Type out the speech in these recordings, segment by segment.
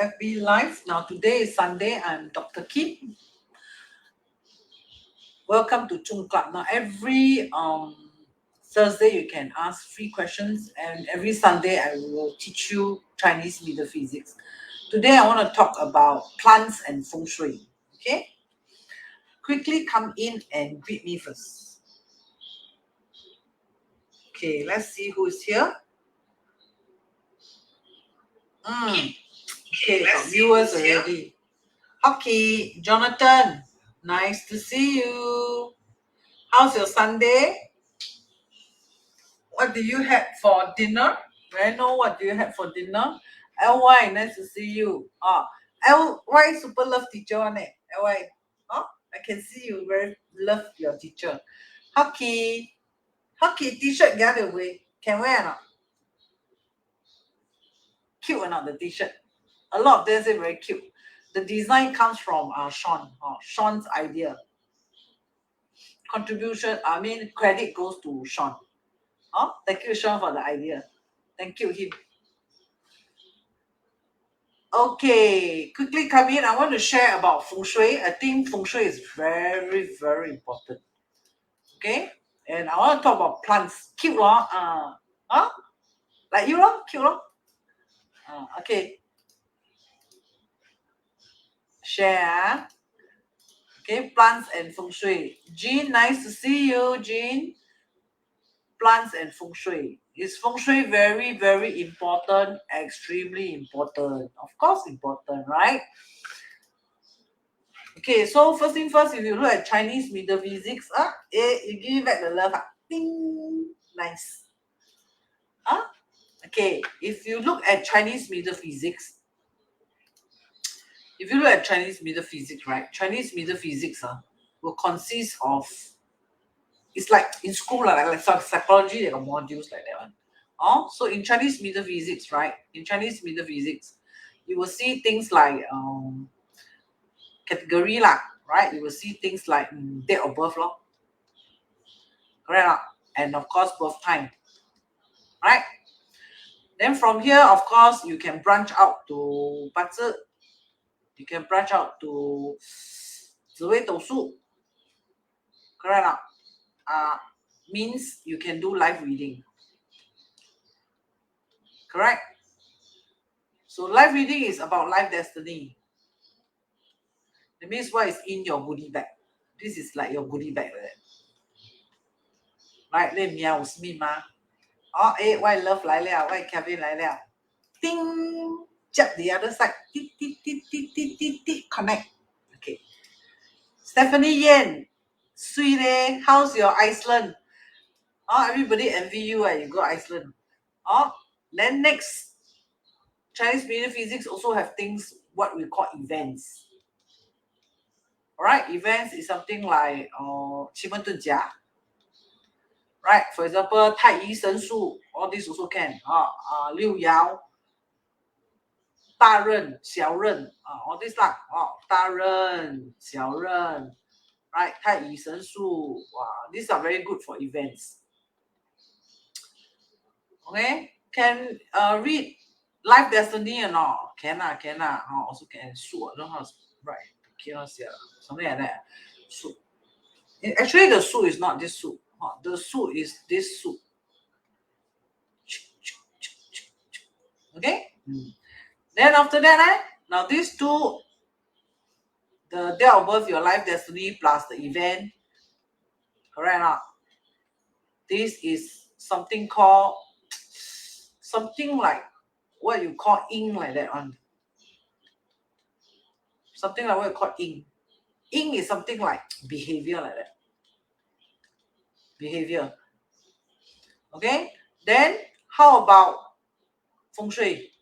FB Live. Now today is Sunday. I'm Dr. Kim. Welcome to Chung Club. Now every Thursday you can ask free questions, and every Sunday I will teach you Chinese metaphysics. Today I want to talk about plants and feng shui. Okay? Quickly come in and greet me first. Okay, let's see who is here. Okay, got viewers already. Okay, Jonathan, nice to see you. How's your Sunday? What do you have for dinner? May I know what do you have for dinner? LY, nice to see you. LY super love teacher one LY. I can see you very love your teacher. Hockey t-shirt the other way. Can wear or not? Cute or not the t-shirt? A lot of them say very cute. The design comes from Sean's idea. Contribution, credit goes to Sean. Thank you, Sean, for the idea. Thank you, him. Okay, quickly come in. I want to share about Feng Shui. I think Feng Shui is very, very important. Okay? And I want to talk about plants. Cute, like you, cute, okay. Share. Okay, plants and Feng Shui. Jean, nice to see you, Jean. Plants and Feng Shui. Is Feng Shui very, very important? Extremely important. Of course, important, right? Okay, so first thing first, if you look at Chinese metaphysics, you give it back the love. Ding, nice. Okay, if you look at Chinese metaphysics, right? Chinese metaphysics will consist of, it's like in school, like psychology, there are modules like that one. So in Chinese metaphysics, right? In Chinese metaphysics, you will see things like category right? You will see things like date of birth correct? And of course birth time, right? Then from here, of course, you can branch out to 八字, you can branch out to 紫微斗数, correct? Means you can do live reading, correct? So live reading is about life destiny. It means what is in your goodie bag. This is like your goodie bag, right? 那喵有什么吗？外 love 来了，外 Kevin 来了，叮 jab the other side, connect. Okay. Stephanie Yen, sweet how's your Iceland? Everybody envy you you go Iceland. Then next, Chinese metaphysics also have things what we call events. Alright, events is something like 奇门遁甲. Right, for example, 太乙神术, all this also can. 六爻, 大刃, 小刃, all this大刃, 小刃, right? 太乙神术, these are very good for events. Okay, can read life destiny or not? Can also can 术, I don't know how to write. Something like that. 术. Actually, the 术 is not this 术. The 术 is this 术. Okay. Then after that, now these two, the date of birth, your life destiny plus the event, correct? This is something called something like what you call ing like that one. Something like what you call ing. Ing is something like behavior like that. Behavior. Okay. Then how about feng shui?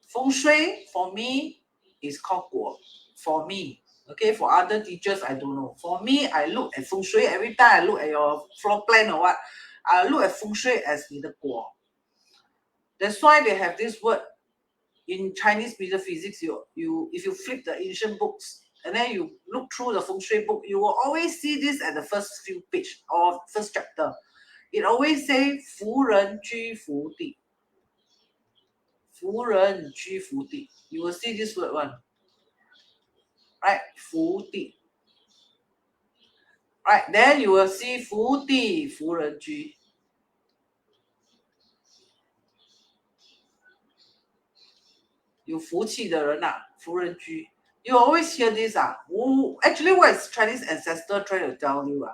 Feng shui for me is called guo. For me. Okay, for other teachers, I don't know. For me, I look at feng shui every time I look at your floor plan or what. I look at feng shui as the guo. That's why they have this word in Chinese metaphysics. You if you flip the ancient books and then you look through the feng shui book, you will always see this at the first few page or first chapter. It always say 福人居福地.福人居福地. You will see this word one. Right? 福地. Right? Then you will see 福地福人居. You 福气的人啊，福人居. You always hear this actually what is Chinese ancestor trying to tell you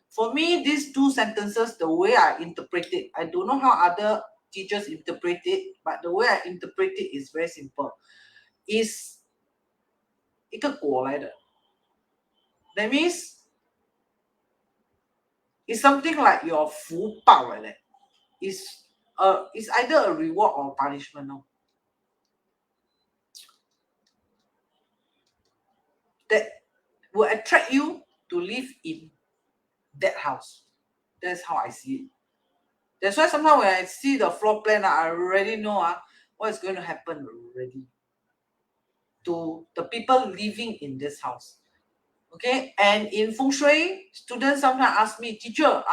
For me, these two sentences, the way I interpret it, I don't know how other teachers interpret it, but the way I interpret it is very simple. Is 一个果来的. That means it's something like your 福报来的. It's either a reward or punishment. No? That will attract you to live in that house. That's how I see it. That's why sometimes when I see the floor plan, I already know what is going to happen already to the people living in this house. Okay, and in Feng Shui, students sometimes ask me, teacher,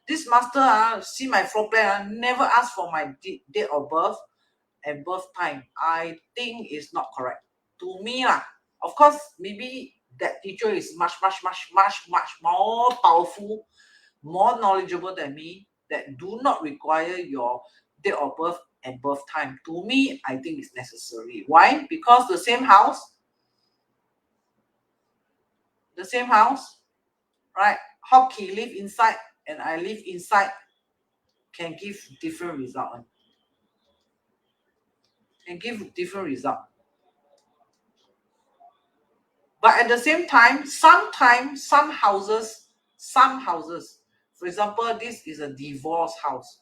this master see my floor plan, never ask for my date of birth and birth time. I think it's not correct. To me, of course, maybe that teacher is much more powerful, more knowledgeable than me, that do not require your date of birth and birth time. To me, I think it's necessary. Why? Because the same house, right? Hockey live inside and I live inside can give different result. But at the same time, sometimes some houses, for example, this is a divorce house.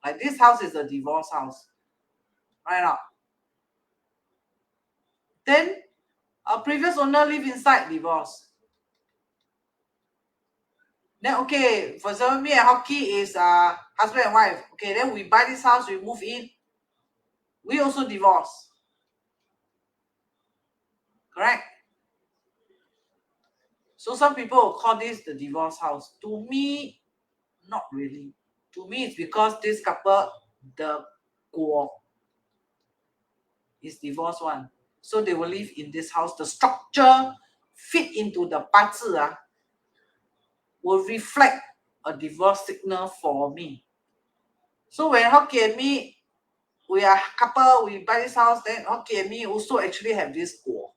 Like this house is a divorce house. Right now. Then our previous owner live inside, divorce. Then okay, for example, me and Hockey is husband and wife. Okay, then we buy this house, we move in. We also divorce. Correct? So some people will call this the divorce house. To me, not really. To me, it's because this couple, the guo, is divorced one. So they will live in this house. The structure fit into the 八字 will reflect a divorce signal for me. So when Hockey and me, we are couple, we buy this house, then Hockey and me also actually have this guo.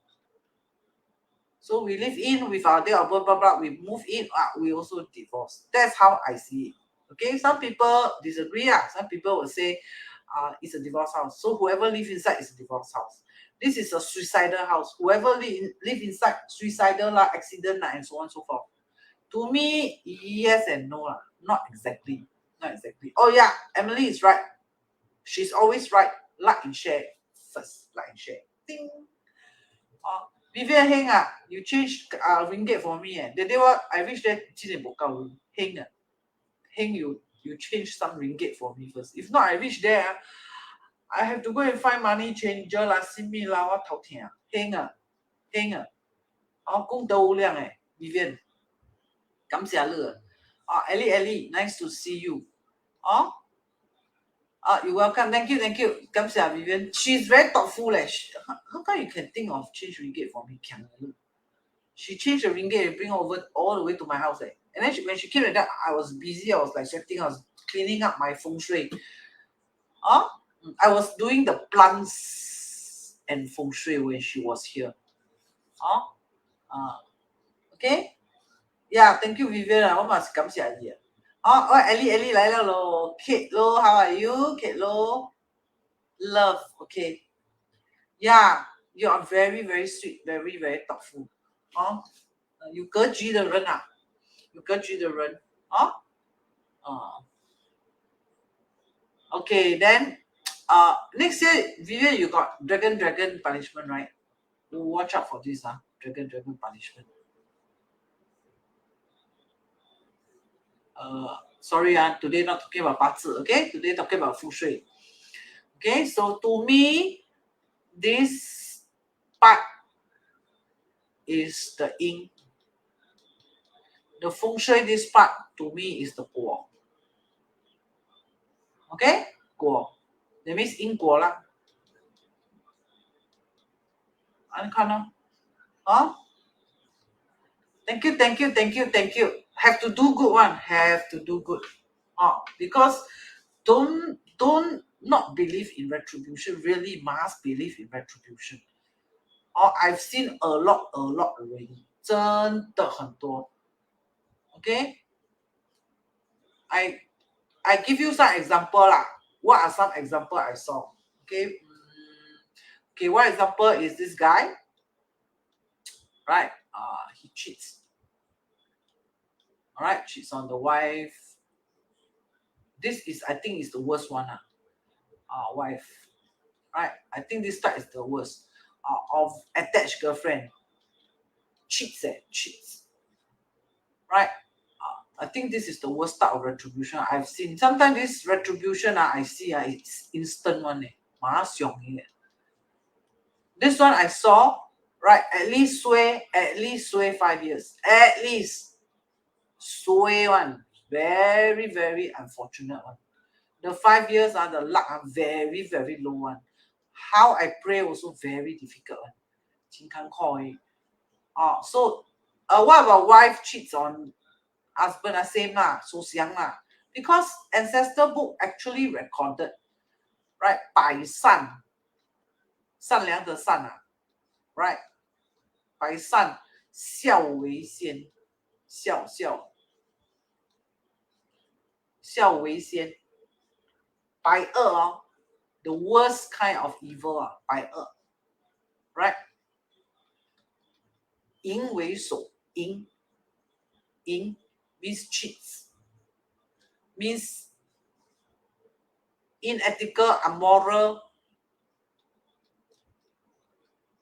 So we live in with our date of birth, blah, blah, we move in, we also divorce. That's how I see it. Okay, some people disagree. Some people will say it's a divorce house. So whoever lives inside is a divorce house. This is a suicidal house. Whoever live inside, suicidal, accident, and so on and so forth. To me, yes and no. Not exactly. Oh yeah, Emily is right. She's always right. Like and share first. Like and share. Ding. Vivian Heng, you change ringgit for me. The day what I reach there, Heng, Heng, you change some ringgit for me first. If not, I reach there, I have to go and find money changer lah, simi lah, what tao tia. Heng,功德无量Vivian. 感谢你。Ellie, nice to see you. You're welcome. Thank you. 感谢 Vivian. She's very thoughtful. How come you can think of change ringgit for me? She changed the ringgit and bring over all the way to my house. And then when she came like that, I was busy. I was like setting, I was cleaning up my feng shui. I was doing the plants and feng shui when she was here. Okay? Yeah, thank you, Vivian. 我嘛是感谢你。Ellie 来了咯。Kate Lo, how are you? Kate Lo. Love, okay. Yeah, you are very, very sweet, very, very thoughtful. 有格局的人有格局的人。Okay, then next year, Vivian, you got dragon punishment, right? You watch out for this, dragon punishment. Sorry, today not talking about 八字, okay? Today talking about Feng Shui. Okay, so to me, this part is the yin. The Feng Shui, this part to me is the guo. Okay? Guo. That means 因果啦. Thank you. Have to do good one. Have to do good. Because don't not believe in retribution. Really must believe in retribution. I've seen a lot already. 真的很多. Okay? I give you some example lah. What are some example I saw? Okay. Okay, one example is this guy. Right? He cheats. Alright, cheats on the wife. This is, I think, is the worst one. Wife. Right? I think this type is the worst. Of attached girlfriend. Cheats. Right? I think this is the worst type of retribution I've seen. Sometimes this retribution I see it's instant one. This one I saw, right? At least sway 5 years. At least sway one. Very, very unfortunate one. The 5 years the luck are very, very low one. How I pray also very difficult one. So what about wife cheats on husband? Same lah, so xiang lah. Because ancestor book actually recorded, right? 百善，善良的善啊 right? 百善孝为先，孝为先。百恶the worst kind of evil 百恶 right? 淫为首，淫 means cheats, means unethical, immoral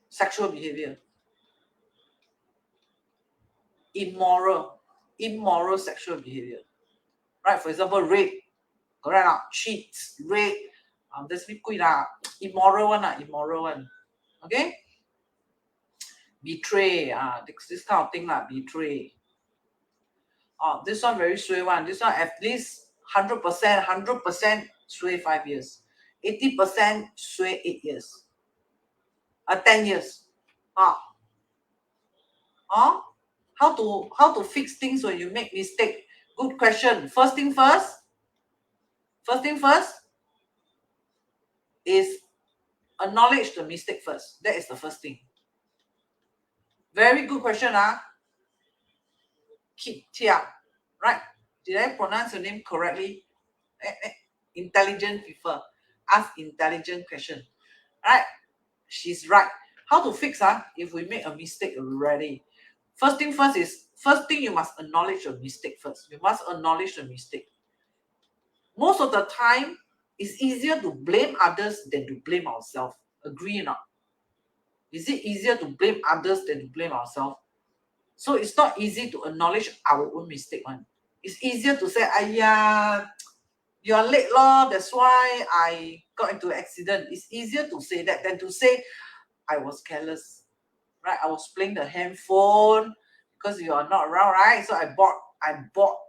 sexual behavior. Immoral sexual behavior. Right? For example, rape. Correct? Cheats, rape. That's immoral one. Okay? Betray. This kind of thing betray. This one very sway one. This one at least 100% sway 5 years. 80% sway 8 years. 10 years. How to fix things when you make mistake? Good question. First thing first is acknowledge the mistake first. That is the first thing. Very good question. Kit Tia. Right? Did I pronounce your name correctly? Intelligent people ask intelligent question. Right? She's right. How to fix if we make a mistake already? First thing you must acknowledge your mistake first. You must acknowledge the mistake. Most of the time, it's easier to blame others than to blame ourselves. Agree or not? Is it easier to blame others than to blame ourselves? So it's not easy to acknowledge our own mistake one. It's easier to say, "Ayya, you're late, lor. That's why I got into an accident." It's easier to say that than to say, "I was careless." Right? I was playing the handphone because you are not around, right? So I'm bored.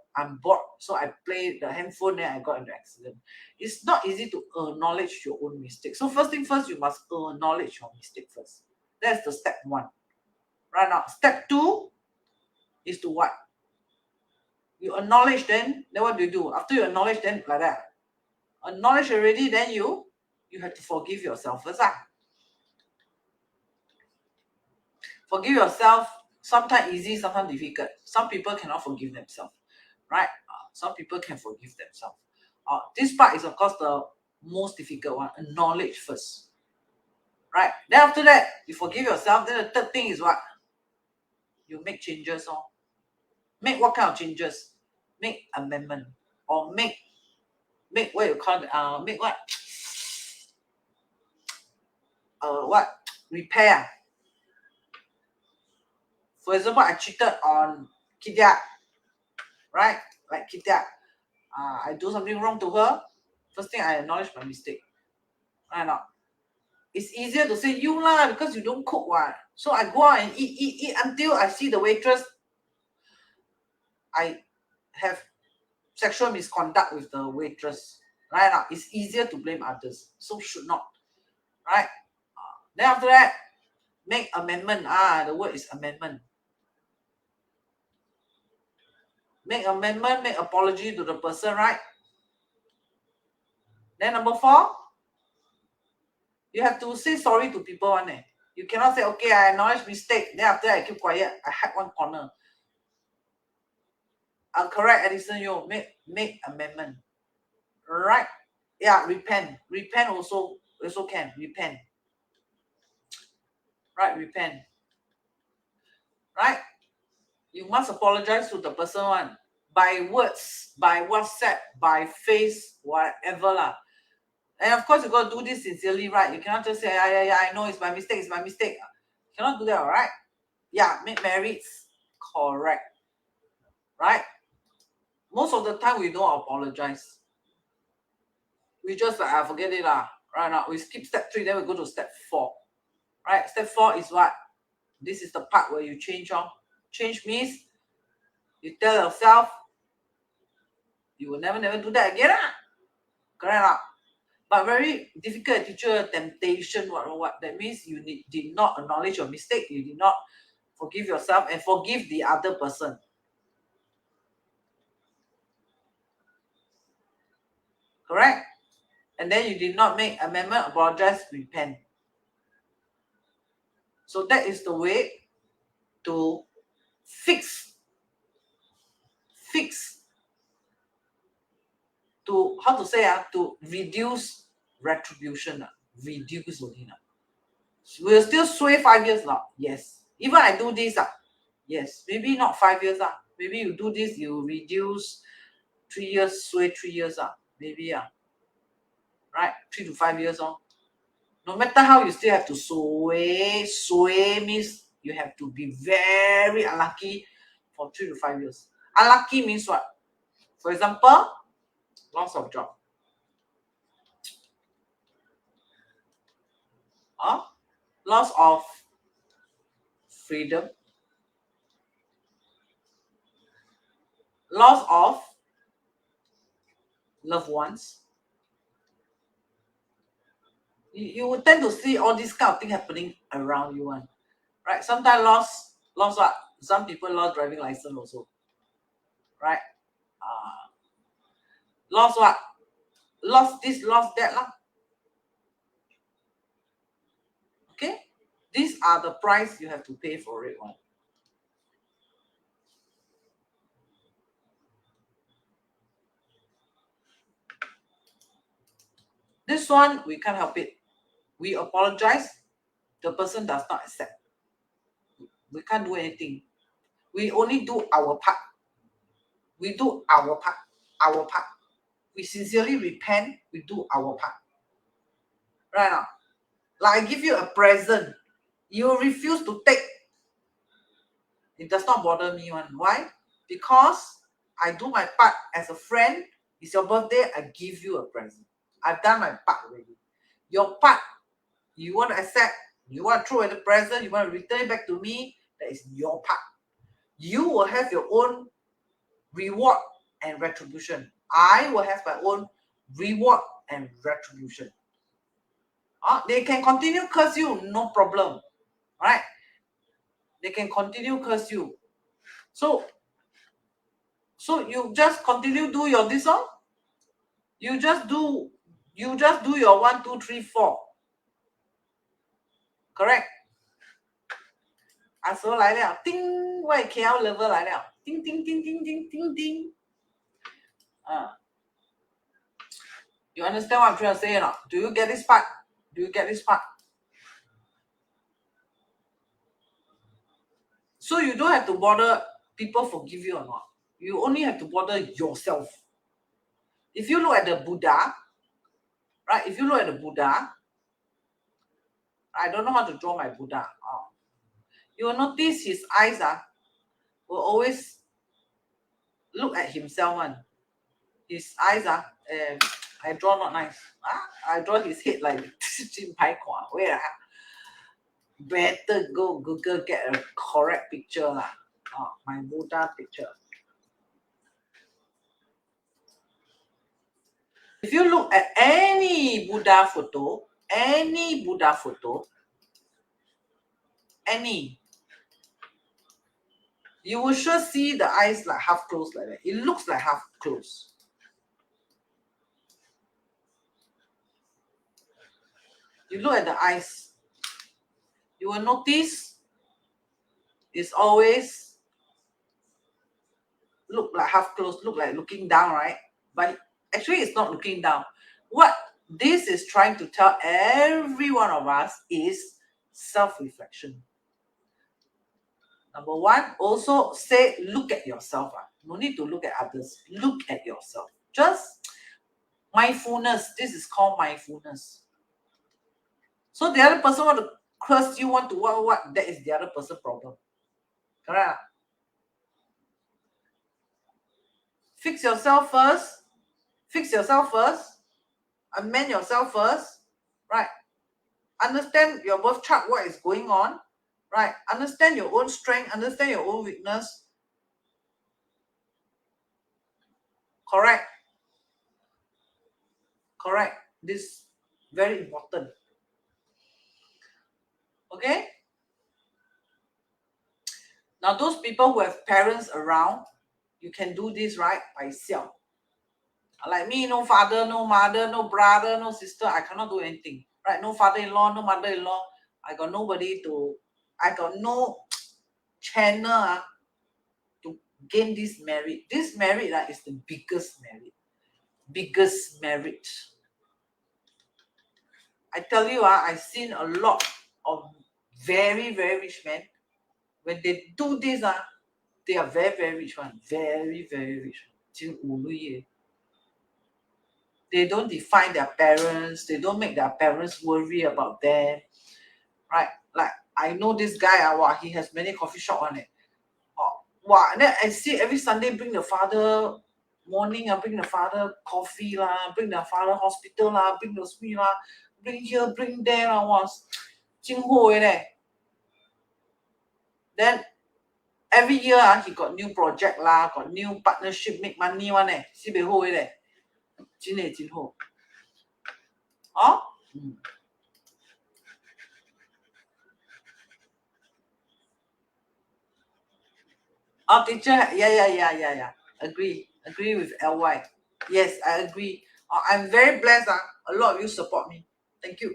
So I played the handphone, then I got into an accident. It's not easy to acknowledge your own mistake. So first thing first, you must acknowledge your mistake first. That's the step 1. Right now, step 2 is to what? You acknowledge, then what do? After you acknowledge, then like that. Acknowledge already, then you have to forgive yourself first. Forgive yourself, sometimes easy, sometimes difficult. Some people cannot forgive themselves, right? Some people can forgive themselves. This part is, of course, the most difficult one. Acknowledge first, right? Then after that, you forgive yourself. Then the third thing is what? You make changes. Make what kind of changes? Make amendment or make what you call it? Make what? Repair. For example, I cheated on Kitia, right? Like Kitia, I do something wrong to her. First thing, I acknowledge my mistake. Right now, it's easier to say you lah because you don't cook what. So I go out and eat until I see the waitress. I have sexual misconduct with the waitress. Right now, it's easier to blame others. So should not. Right? Then after that, Make amendment. The word is amendment. Make amendment, make apology to the person, right? Then number 4, you have to say sorry to people. You cannot say, okay, I acknowledge mistake. Then after that, I keep quiet. I hide one corner. I'll correct Edison. You make amendment. Right? Yeah, repent. Repent also can. Repent. Right? Repent. Right? You must apologize to the person one. By words, by WhatsApp, by face, whatever lah. And of course, you got to do this sincerely, right? You cannot just say, yeah, I know it's my mistake, it's my mistake. You cannot do that, all right? Yeah, make merits. Correct. Right? Most of the time, we don't apologize. We just like, I forget it lah. Right now, we skip step 3, then we go to step 4. Right? Step 4 is what? This is the part where you change. Change means you tell yourself, you will never do that again. Correct? But very difficult teacher temptation. What? That means you did not acknowledge your mistake. You did not forgive yourself and forgive the other person. Correct? And then you did not make amendment, apologize, repent. So that is the way to fix to, how to say, to reduce retribution. Reduce only. We'll still sway 5 years now. Yes. Even I do this. Yes. Maybe not 5 years. Maybe you do this, you reduce 3 years, sway 3 years. Maybe. Right? 3 to 5 years. No matter how, you still have to sway. Sway means you have to be very unlucky for 3 to 5 years. Unlucky means what? For example, loss of job. Loss of freedom. Loss of loved ones. You will tend to see all these kind of things happening around you. Right? Sometimes lost what? Some people lost driving license also. Right? Lost what? Lost this, lost that. Okay? These are the price you have to pay for it. This one, we can't help it. We apologize. The person does not accept. We can't do anything. We only do our part. We do our part. Our part. We sincerely repent. We do our part. Right now. Like I give you a present. You refuse to take. It does not bother me. Why? Because I do my part as a friend. It's your birthday. I give you a present. I've done my part already. Your part, you want to accept, you want to throw away the present, you want to return it back to me, that is your part. You will have your own reward and retribution. I will have my own reward and retribution. They can continue curse you, no problem. Right? They can continue curse you. So you just continue do your this all. You just do your 1, 2, 3, 4. Correct? 时候来了，叮，我 KL level 来了，叮叮叮叮叮叮叮。You understand what I'm trying to say or not? Do you get this part? Do you get this part? So you don't have to bother people forgive you or not. You only have to bother yourself. If you look at the Buddha, right? If you look at the Buddha, I don't know how to draw my Buddha. You will notice his eyes will always look at himself. His eyes I draw not nice. I draw his head like Jin Pai Kwa. Where better go Google get a correct picture my Buddha picture. If you look at any Buddha photo, any, you will sure see the eyes like half closed like that. It looks like half closed. You look at the eyes, you will notice it's always look like half closed, look like looking down, right? But actually it's not looking down. What this is trying to tell every one of us is self-reflection. Number one, also say, look at yourself. No need to look at others. Look at yourself. Just mindfulness. This is called mindfulness. So the other person want to curse you, want to what? That is the other person's problem. Correct? Fix yourself first. Fix yourself first. Amend yourself first. Right? Understand your birth chart, what is going on. Right? Understand your own strength. Understand your own weakness. Correct. Correct. This very important. Okay? Now, those people who have parents around, you can do this, right? By yourself. Like me, no father, no mother, no brother, no sister. I cannot do anything. Right? No father-in-law, no mother-in-law. I got nobody to, I got no channel to gain this merit. This merit is the biggest merit. Biggest merit. I tell you, I've seen a lot of very, very rich men. When they do this, they are very, very rich one. Very, very rich. They don't define their parents. They don't make their parents worry about them. Right? Like, I know this guy, he has many coffee shop on it. And then I see every Sunday bring the father morning, bring the father coffee, bring the father hospital, bring the sweet, bring here, bring there, Then every year he got new project, got new partnership, make money one teacher, yeah. Agree with LY. Yes, I agree. I'm very blessed. A lot of you support me. Thank you.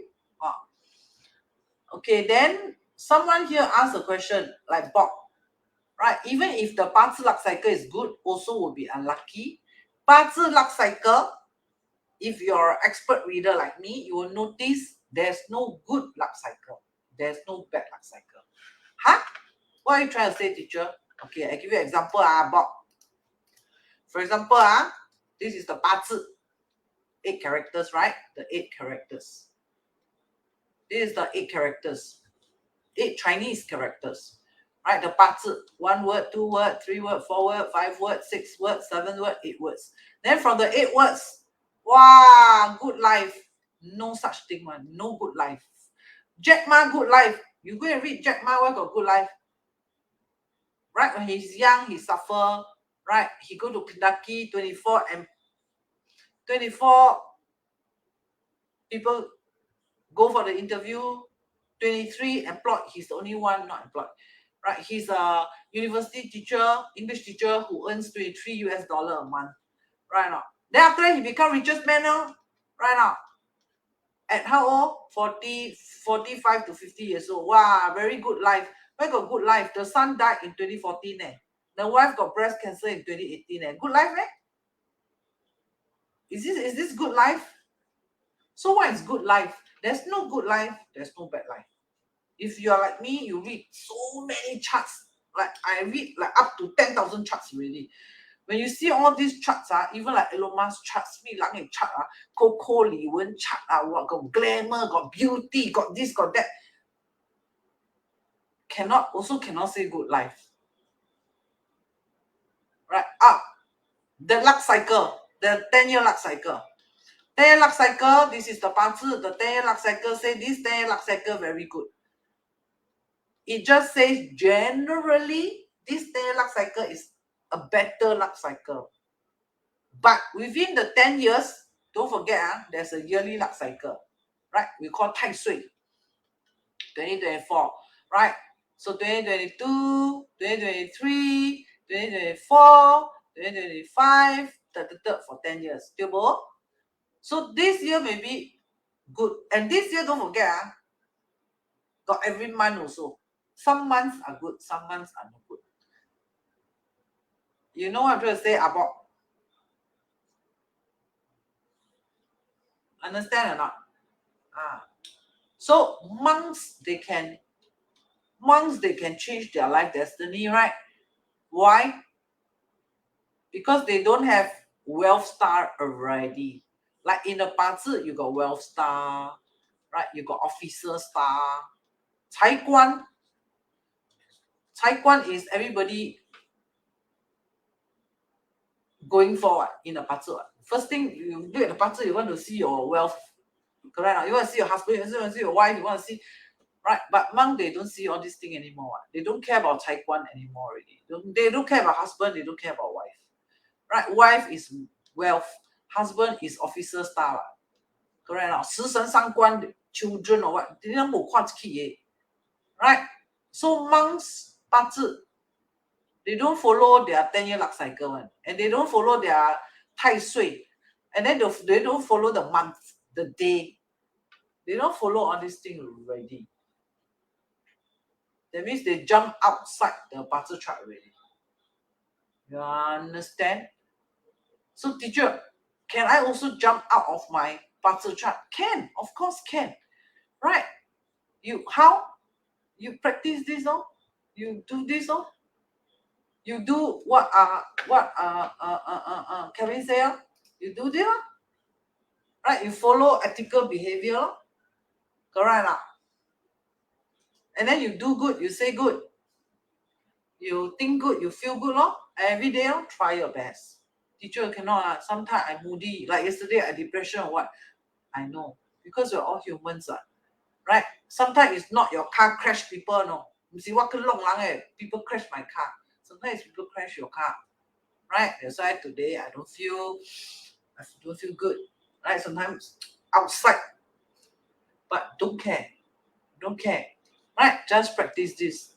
Okay, then someone here asked a question like Bob. Right, even if the 八字 luck cycle is good, also will be unlucky. 八字 luck cycle, if you're an expert reader like me, you will notice there's no good luck cycle. There's no bad luck cycle. Huh? What are you trying to say, teacher? Okay, I give you an example, Bob. For example, this is the 八字. 8 characters, right? The 8 characters. This is the 8 characters. 8 Chinese characters. Right? The 八字. 1 word, 2 word, 3 word, 4 word, 5 word, 6 word, 7 word, 8 words. Then from the 8 words, wow, good life. No such thing, man. No good life. Jack Ma, good life. You go and read Jack Ma, where got good life? Right? When he's young, he suffer. Right? He go to Kentucky, 24 people go for the interview, 23 employed. He's the only one not employed. Right? He's a university teacher, English teacher who earns $23 a month. Right now. Then after that, he become richest man now. Right now. At how old? 45 to 50 years old. Wow, very good life. Where got good life? The son died in 2014. The wife got breast cancer in 2018. Good life, Is this good life? So what is good life? There's no good life. There's no bad life. If you're like me, you read so many charts. Like I read like up to 10,000 charts already. When you see all these charts, even like Elon Musk charts, me lang chart, Coco Li Wen chart, what got glamour, got beauty, got this, got that. Cannot say good life. Right? The luck cycle, the 10-year luck cycle. 10-year luck cycle, this is the 八字. The 10-year luck cycle say this 10-year luck cycle very good. It just says generally this 10-year luck cycle is a better luck cycle. But within the 10 years, don't forget, there's a yearly luck cycle. Right? We call 太岁. 2024. Right? So 2022, 2023, 2024, 2025, for 10 years. So this year may be good. And this year, don't forget, got every month also. Some months are good, some months are not good. You know what I'm trying to say about? Understand or not? So monks they can change their life destiny, right? Why? Because they don't have wealth star already. Like in the Bazi, you got wealth star, right? You got officer star. Cai Guan is everybody going forward in the Bazi. First thing you do at the Bazi, you want to see your wealth. Correct? You want to see your husband, you want to see your wife, you want to see, right? But monk, they don't see all these things anymore. They don't care about Cai Guan anymore already. They don't care about husband, they don't care about wife. Right? Wife is wealth, husband is officer star. Correct? 食神伤官 children or what? They don't know right? So monks, 八字, they don't follow their 10-year luck cycle one, and they don't follow their 太岁, and then they don't follow the month, the day. They don't follow all these things already. That means they jump outside the Bazi chart already. You understand? So teacher, can I also jump out of my Bazi chart? Can, of course can. Right? How? You practice this, oh? You do this, oh? You do what Kevin say, oh? You do this, oh? Right? You follow ethical behavior, oh? Correct lah. And then you do good, you say good. You think good, you feel good, oh? Every day, oh? Try your best. Teacher cannot, sometimes I'm moody. Like yesterday, I depression or what? I know. Because we're all humans, right? Sometimes it's not your car crash people, no. You see what people crash my car. Sometimes people crash your car, right? That's why today I don't feel good, right? Sometimes outside, but don't care, right? Just practice this.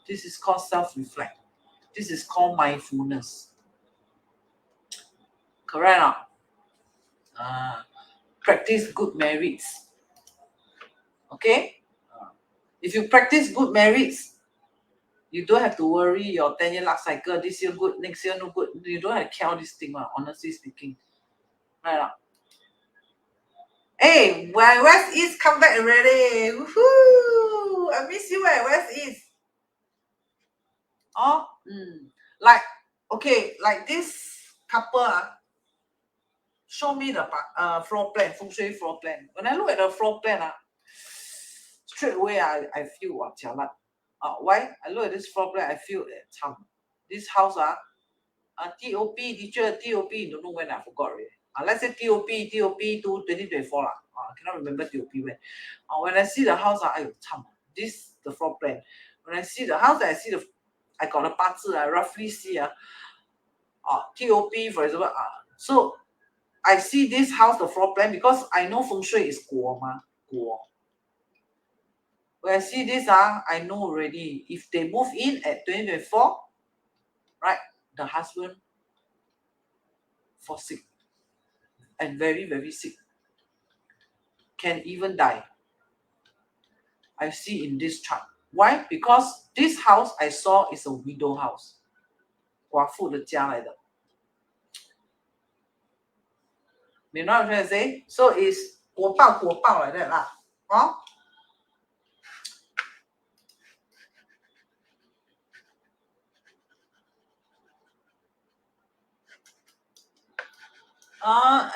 This is called self-reflect. This is called mindfulness. Correct? Practice good merits. Okay? If you practice good merits, you don't have to worry your 10-year luck cycle. This year good, next year no good. You don't have to count this thing, honestly speaking. Right? Hey, West East come back already. Woohoo! I miss you at West East. Oh, like, okay, like this couple, show me the floor plan, Fengshui floor plan. When I look at the floor plan, straight away I feel jialat. Why? I look at this floor plan, I feel this house, TOP, teacher, TOP, don't know when, I forgot already. Let's say TOP to 2024. I cannot remember TOP when. When I see the house, this the floor plan. When I see the house, I got a bazi, I roughly see TOP, for example. So I see this house, the floor plan, because I know Feng Shui is guo. When I see this, I know already. If they move in at 2024, right, the husband fall sick. And very, very sick. Can even die. I see in this chart. Why? Because this house I saw is a widow house. 寡妇的家来的。明白我 trying to say? So it's 果报like that啦。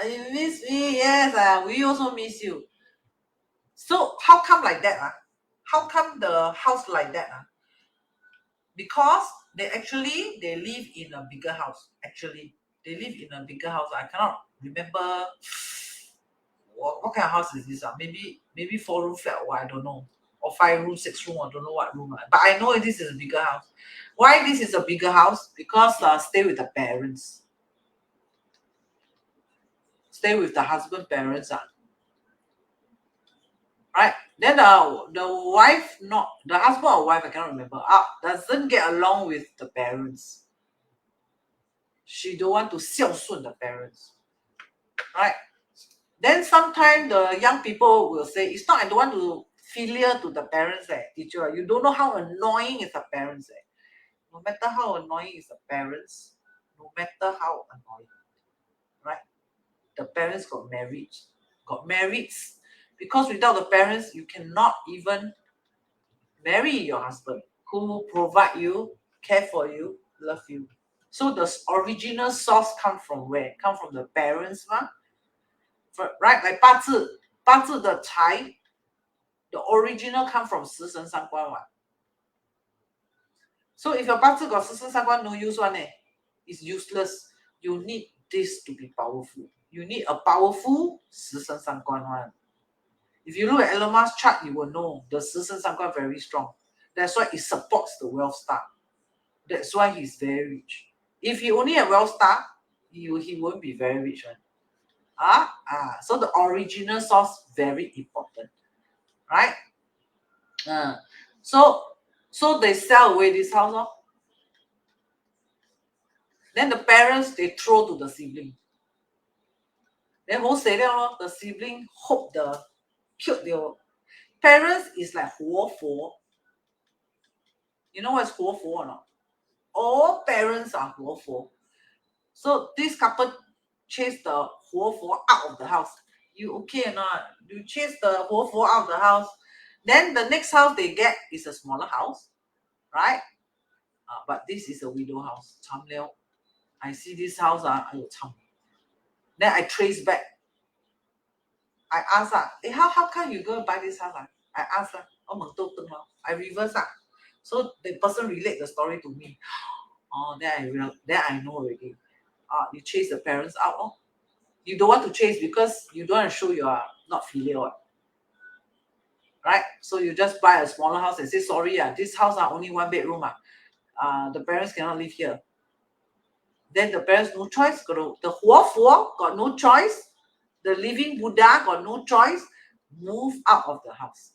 You miss me? Yes, we also miss you. So how come like that? How come the house like that? Because they live in a bigger house. Actually, they live in a bigger house. I cannot remember what kind of house is this. Maybe 4-room flat, or I don't know. Or 5-room, 6-room, I don't know what room. But I know this is a bigger house. Why this is a bigger house? Because stay with the parents. Stay with the husband parents. Right? Then the wife, not the husband or wife, I cannot remember, doesn't get along with the parents. She don't want to 孝顺 the parents, right? Then sometimes the young people will say, it's not I don't want to filial to the parents, teacher. You don't know how annoying is the parents. No matter how annoying is the parents, no matter how annoying, right? The parents got married. Because without the parents, you cannot even marry your husband who provide you, care for you, love you. So the original source come from where? Come from the parents, right? Like 八字的财 the original come from 食神伤官 one. So if your 八字got 食神伤官, no use one, it's useless. You need this to be powerful. You need a powerful 食神伤官 one. If you look at Elon Musk's chart, you will know the 食神伤官 very strong. That's why it supports the wealth star. That's why he's very rich. If he only have wealth star, he won't be very rich one. So the original source very important, right? So they sell away this house, then the parents they throw to the sibling. Then the sibling hope the killed their parents is like 活佛. You know what's 活佛or not? All parents are 活佛. So this couple chase the 活佛 out of the house. You okay or not? You chase the 活佛 out of the house. Then the next house they get is a smaller house, right? But this is a widow house. I see this house. Then I trace back. I ask how come you go buy this house? I ask I reverse. So the person relate the story to me. Then I know already. You chase the parents out. You don't want to chase because you don't want to show you are not filial, right? So you just buy a smaller house and say, sorry, this house only 1 bedroom. The parents cannot live here. Then the parents no choice. The 活佛 got no choice. The living Buddha got no choice. Move out of the house.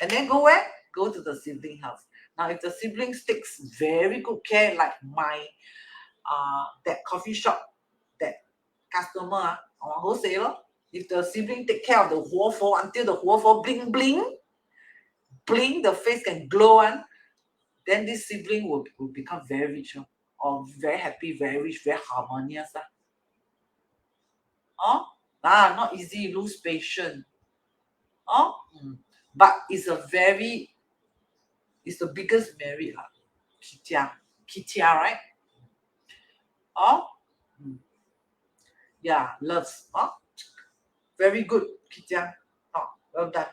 And then go where? Go to the sibling house. Now, if the siblings takes very good care, like my that coffee shop, that customer, wholesaler, if the sibling take care of the 活佛 until the 活佛 bling bling, the face can glow, then this sibling will become very rich, or very happy, very rich, very harmonious. Not easy, lose patience. But it's the biggest merit, Kitia, right? Yeah, loves. Very good, Kitia. Well done.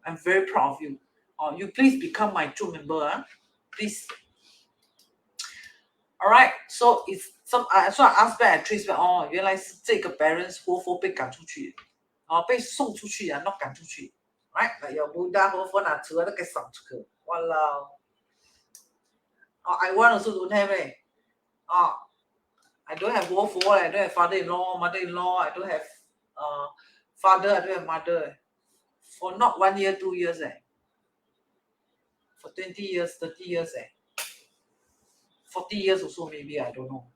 I'm very proud of you. You please become my true member, please. All right, so it's so I asked back, I trace back. 原来是这个 parents 活佛被赶出去，被送出去not 赶出去。Right? Like your Buddha 活佛拿车那个送出去。Walao. I want also don't have I don't have 活佛, I don't have father-in-law, mother-in-law, I don't have father, I don't have mother. For not 1 year, 2 years, for 20 years, 30 years, 40 years also maybe, I don't know.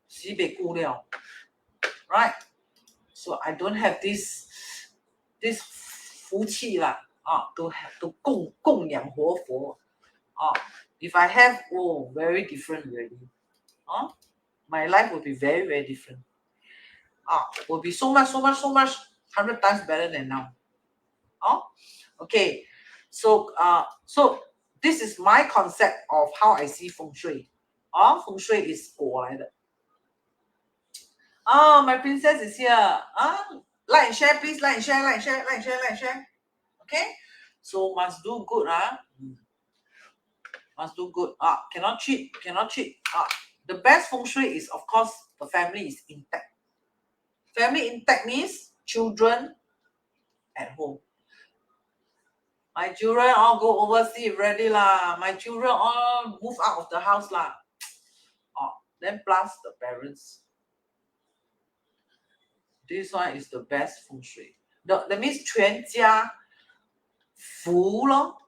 西北顾料, right? So I don't have this 福气啦, to have to 供养活佛. If I have, very different already. My life will be very, very different. Will be so much, 100 times better than now. Okay, so this is my concept of how I see Feng Shui. Feng Shui is 果来的. My princess is here. Like and share, please. Like and share. Okay, so must do good. Must do good. Cannot cheat. The best Feng Shui is, of course, the family is intact. Family intact means children at home. My children all go overseas already lah. My children all move out of the house lah. Then plus the parents. This one is the best Feng Shui. That means 全家福咯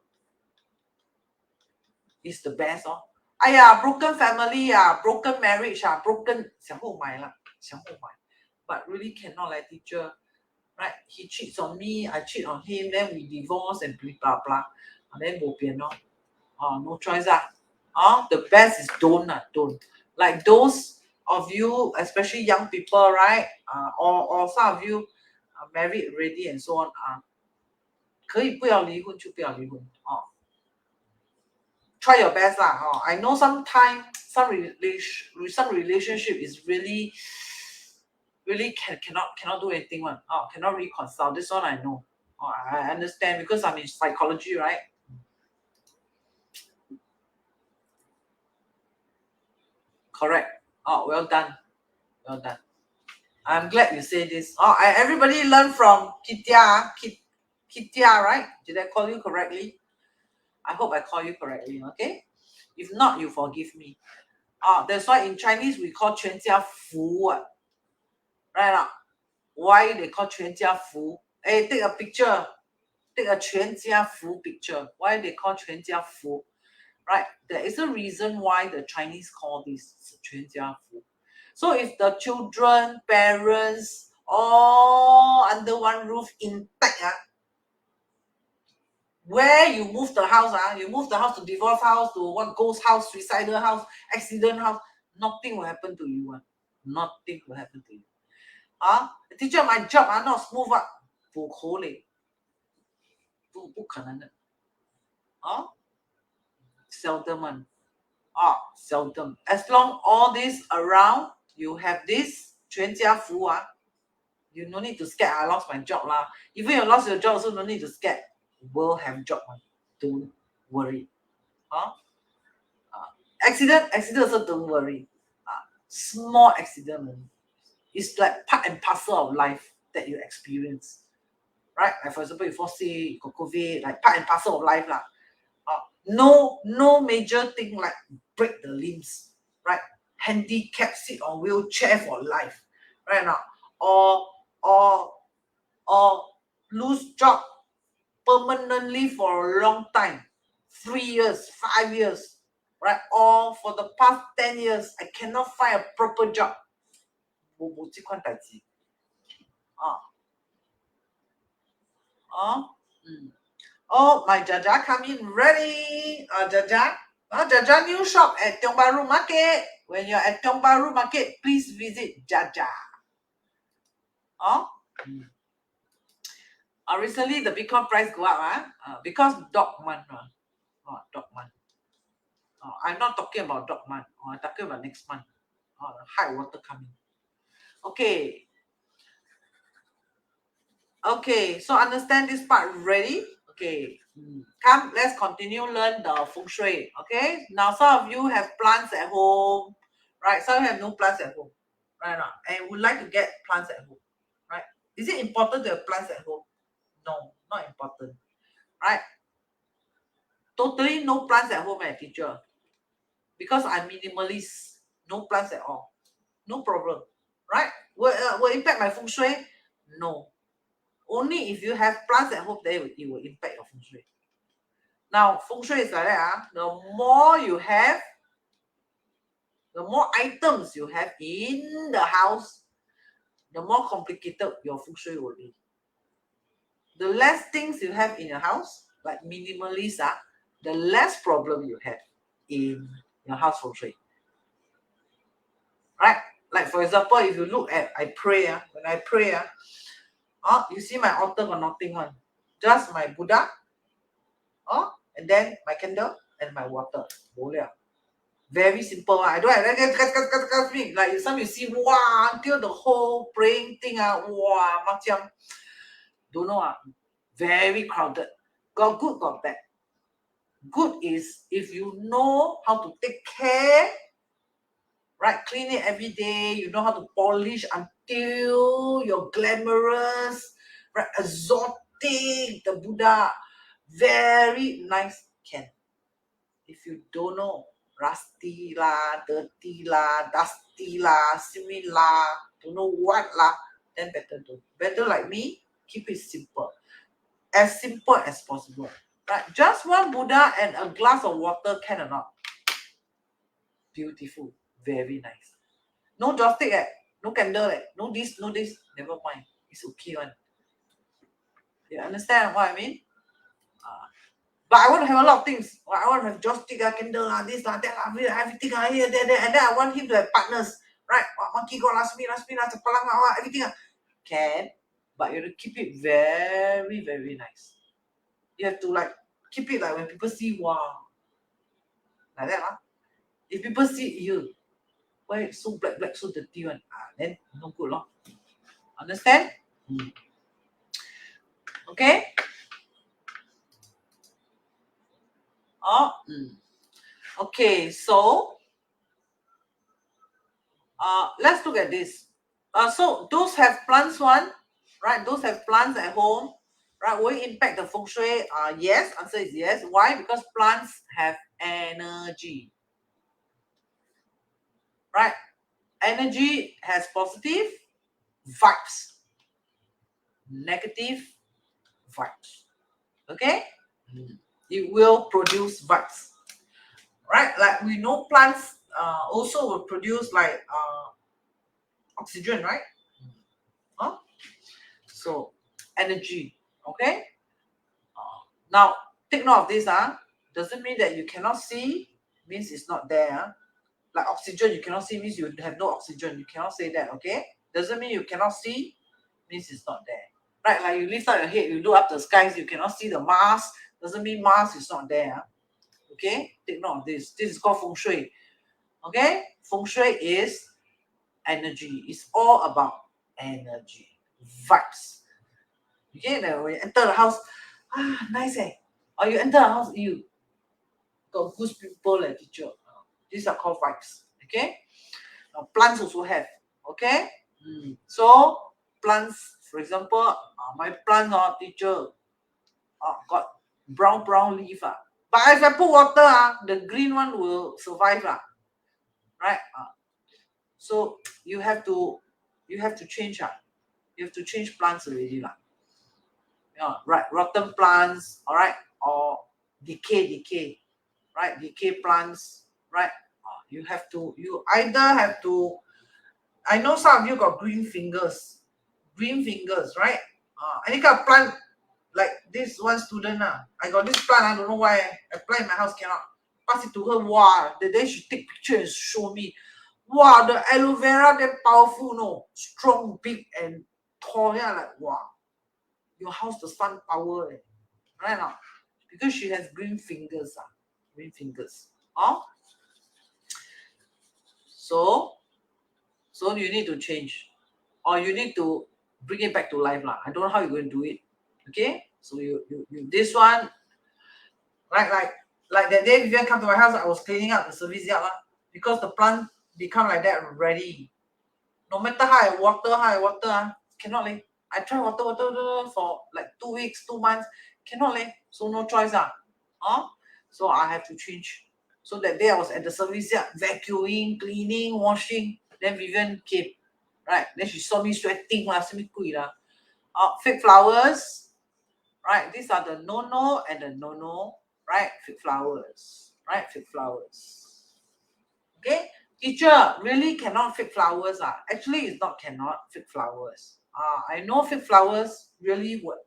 is the best 哦。哎呀 broken family 啊 broken marriage 啊 broken 想后买啦想后买 but really cannot like teacher right he cheats on me I cheat on him then we divorce and blah blah and then 没变咯 no choice 啊 the best is don't like those of you especially young people right or some of you are married already and so on 可以不要离婚就不要离婚try your best lah. I know sometimes some relationship is really cannot do anything one. Cannot reconcile. This one I know. I understand because I'm in psychology, right? Correct. Well done. Well done. I'm glad you say this. Everybody learn from Kitya. Kitya, right? Did I call you correctly? I hope I call you correctly, okay? If not, you forgive me. That's why in Chinese we call 全家福 right? Why they call 全家福? Hey, take a picture. Take a 全家福 picture. Why they call 全家福? Right? There is a reason why the Chinese call this 全家福. So if the children, parents, all under one roof intact, where you move the house, you move the house to divorce house, to one ghost house, suicidal house, accident house, nothing will happen to you. Nothing will happen to you. Teacher, my job not smooth 不可能，不可能的seldom seldom. As long all this around, you have this 全家福 you no need to scared I lost my job lah. Even you lost your job also no need to scared. Will have job one. Don't worry. Accident also don't worry. Small accident. It's like part and parcel of life that you experience. Right? Like for example, you fall sick, you got COVID, like part and parcel of life lah. No major thing like break the limbs, right? Handicap, sit on wheelchair for life, right now, or lose job permanently for a long time, 3 years, 5 years, right? Or for the past 10 years, I cannot find a proper job. My Jaja come in ready. Jaja new shop at Tiong Bahru Market. When you're at Tiong Bahru Market, please visit Jaja. Recently the Bitcoin price go up because dog month. Dog month. I'm not talking about dog month. I'm talking about next month. High water coming. Okay, so understand this part ready? Okay, come, let's continue learn the Feng Shui. Okay, now some of you have plants at home, right? Some of you have no plants at home, right? And would like to get plants at home, right? Is it important to have plants at home? No, not important, right? Totally no plants at home, teacher, because I'm minimalist, no plants at all, no problem, right? Will impact my Feng Shui? No. Only if you have plants at home, then it will impact your Feng Shui. Now, Feng Shui is like that. The more you have, the more items you have in the house, the more complicated your Feng Shui will be. The less things you have in your house, like minimalist, the less problem you have in your house Feng Shui. Right? Like for example, if you look at, I pray, when I pray, you see my altar got nothing on. Just my Buddha, and then my candle and my water. Very simple. I don't have like some you see, wow, until the whole praying thing, wow, macam, don't know, very crowded. Got good, got bad. Good is if you know how to take care, right? Clean it every day. You know how to polish until you're glamorous, right? Exotic, the Buddha, very nice. Can. If you don't know, rusty lah, dirty lah, dusty lah, simi lah, don't know what lah, then better don't. Better like me, keep it simple. as simple as possible. Right? Just one Buddha and a glass of water, can or not? Beautiful. Very nice. No joystick, no candle, no this, never mind. It's okay one. You understand what I mean? But I want to have a lot of things. I want to have joystick, candle, this, that, everything, here, there, and then I want him to have partners. Right? Monkey go last me, everything. Can, but you have to keep it very, very nice. You have to like keep it like when people see, wow, like that. If people see you, why it's so black, so dirty one, then no good. Understand? Okay? Okay, so let's look at this. So those have plants one, right? Those have plants at home, right? Will it impact the feng shui? Yes, answer is yes. Why? Because plants have energy, right? Energy has positive vibes, negative vibes. Okay? It will produce vibes, right? Like we know plants also will produce like oxygen, right? So energy. Okay? Now take note of this. Doesn't mean that you cannot see, means it's not there. Like oxygen, you cannot see means you have no oxygen. You cannot say that. Okay? Doesn't mean you cannot see, means it's not there. Right? Like you lift up your head, you look up the skies, you cannot see the Mars. Doesn't mean Mars is not there. Okay? Take note of this. This is called Feng Shui. Okay? Feng Shui is energy. It's all about energy. Vibes. Okay? Now when you enter the house, nice Or you enter the house, you got goose people like teacher. These are called vibes. Okay? Now plants also have. Okay? So plants, for example, my plant teacher got brown leaf. But if I put water, the green one will survive. Right? So you have to change. You have to change plants already. Right, rotten plants, all right, or decay, right? Decay plants, right? You either have to, I know some of you got green fingers, right? Any kind of plant, like this one student, I got this plant, I don't know why I plant in my house, cannot pass it to her. Wow, the day she take picture and show me, wow, the aloe vera, they're powerful, no, strong, big and tall. Yeah, like wow, your house the sun power, right now, because she has green fingers. So you need to change, or you need to bring it back to life. I don't know how you're going to do it. Okay, so you this one, right? Like that day Vivian come to my house, I was cleaning up the service yard because the plant become like that already. No matter how I water, cannot leh. I try water for like 2 weeks, 2 months, cannot leh. So no choice. So I have to change. So that day I was at the service yard, vacuuming, cleaning, washing. Then Vivian came, right? Then she saw me sweating, fake flowers, right? These are the no and the no, right? Fake flowers, right? Fake flowers. Okay, teacher, really cannot fake flowers. Actually, it's not cannot fake flowers. I know fake flowers really would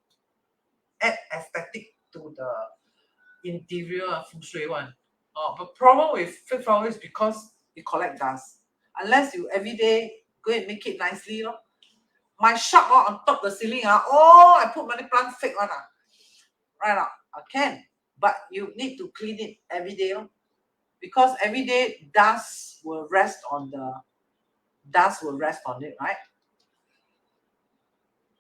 add aesthetic to the interior feng shui one. But problem with fake flowers is because it collect dust. Unless you every day go and make it nicely. My shop on top the ceiling, I put money plant fake one. Right now, I can. But you need to clean it every day. Because every day dust will rest on it, right?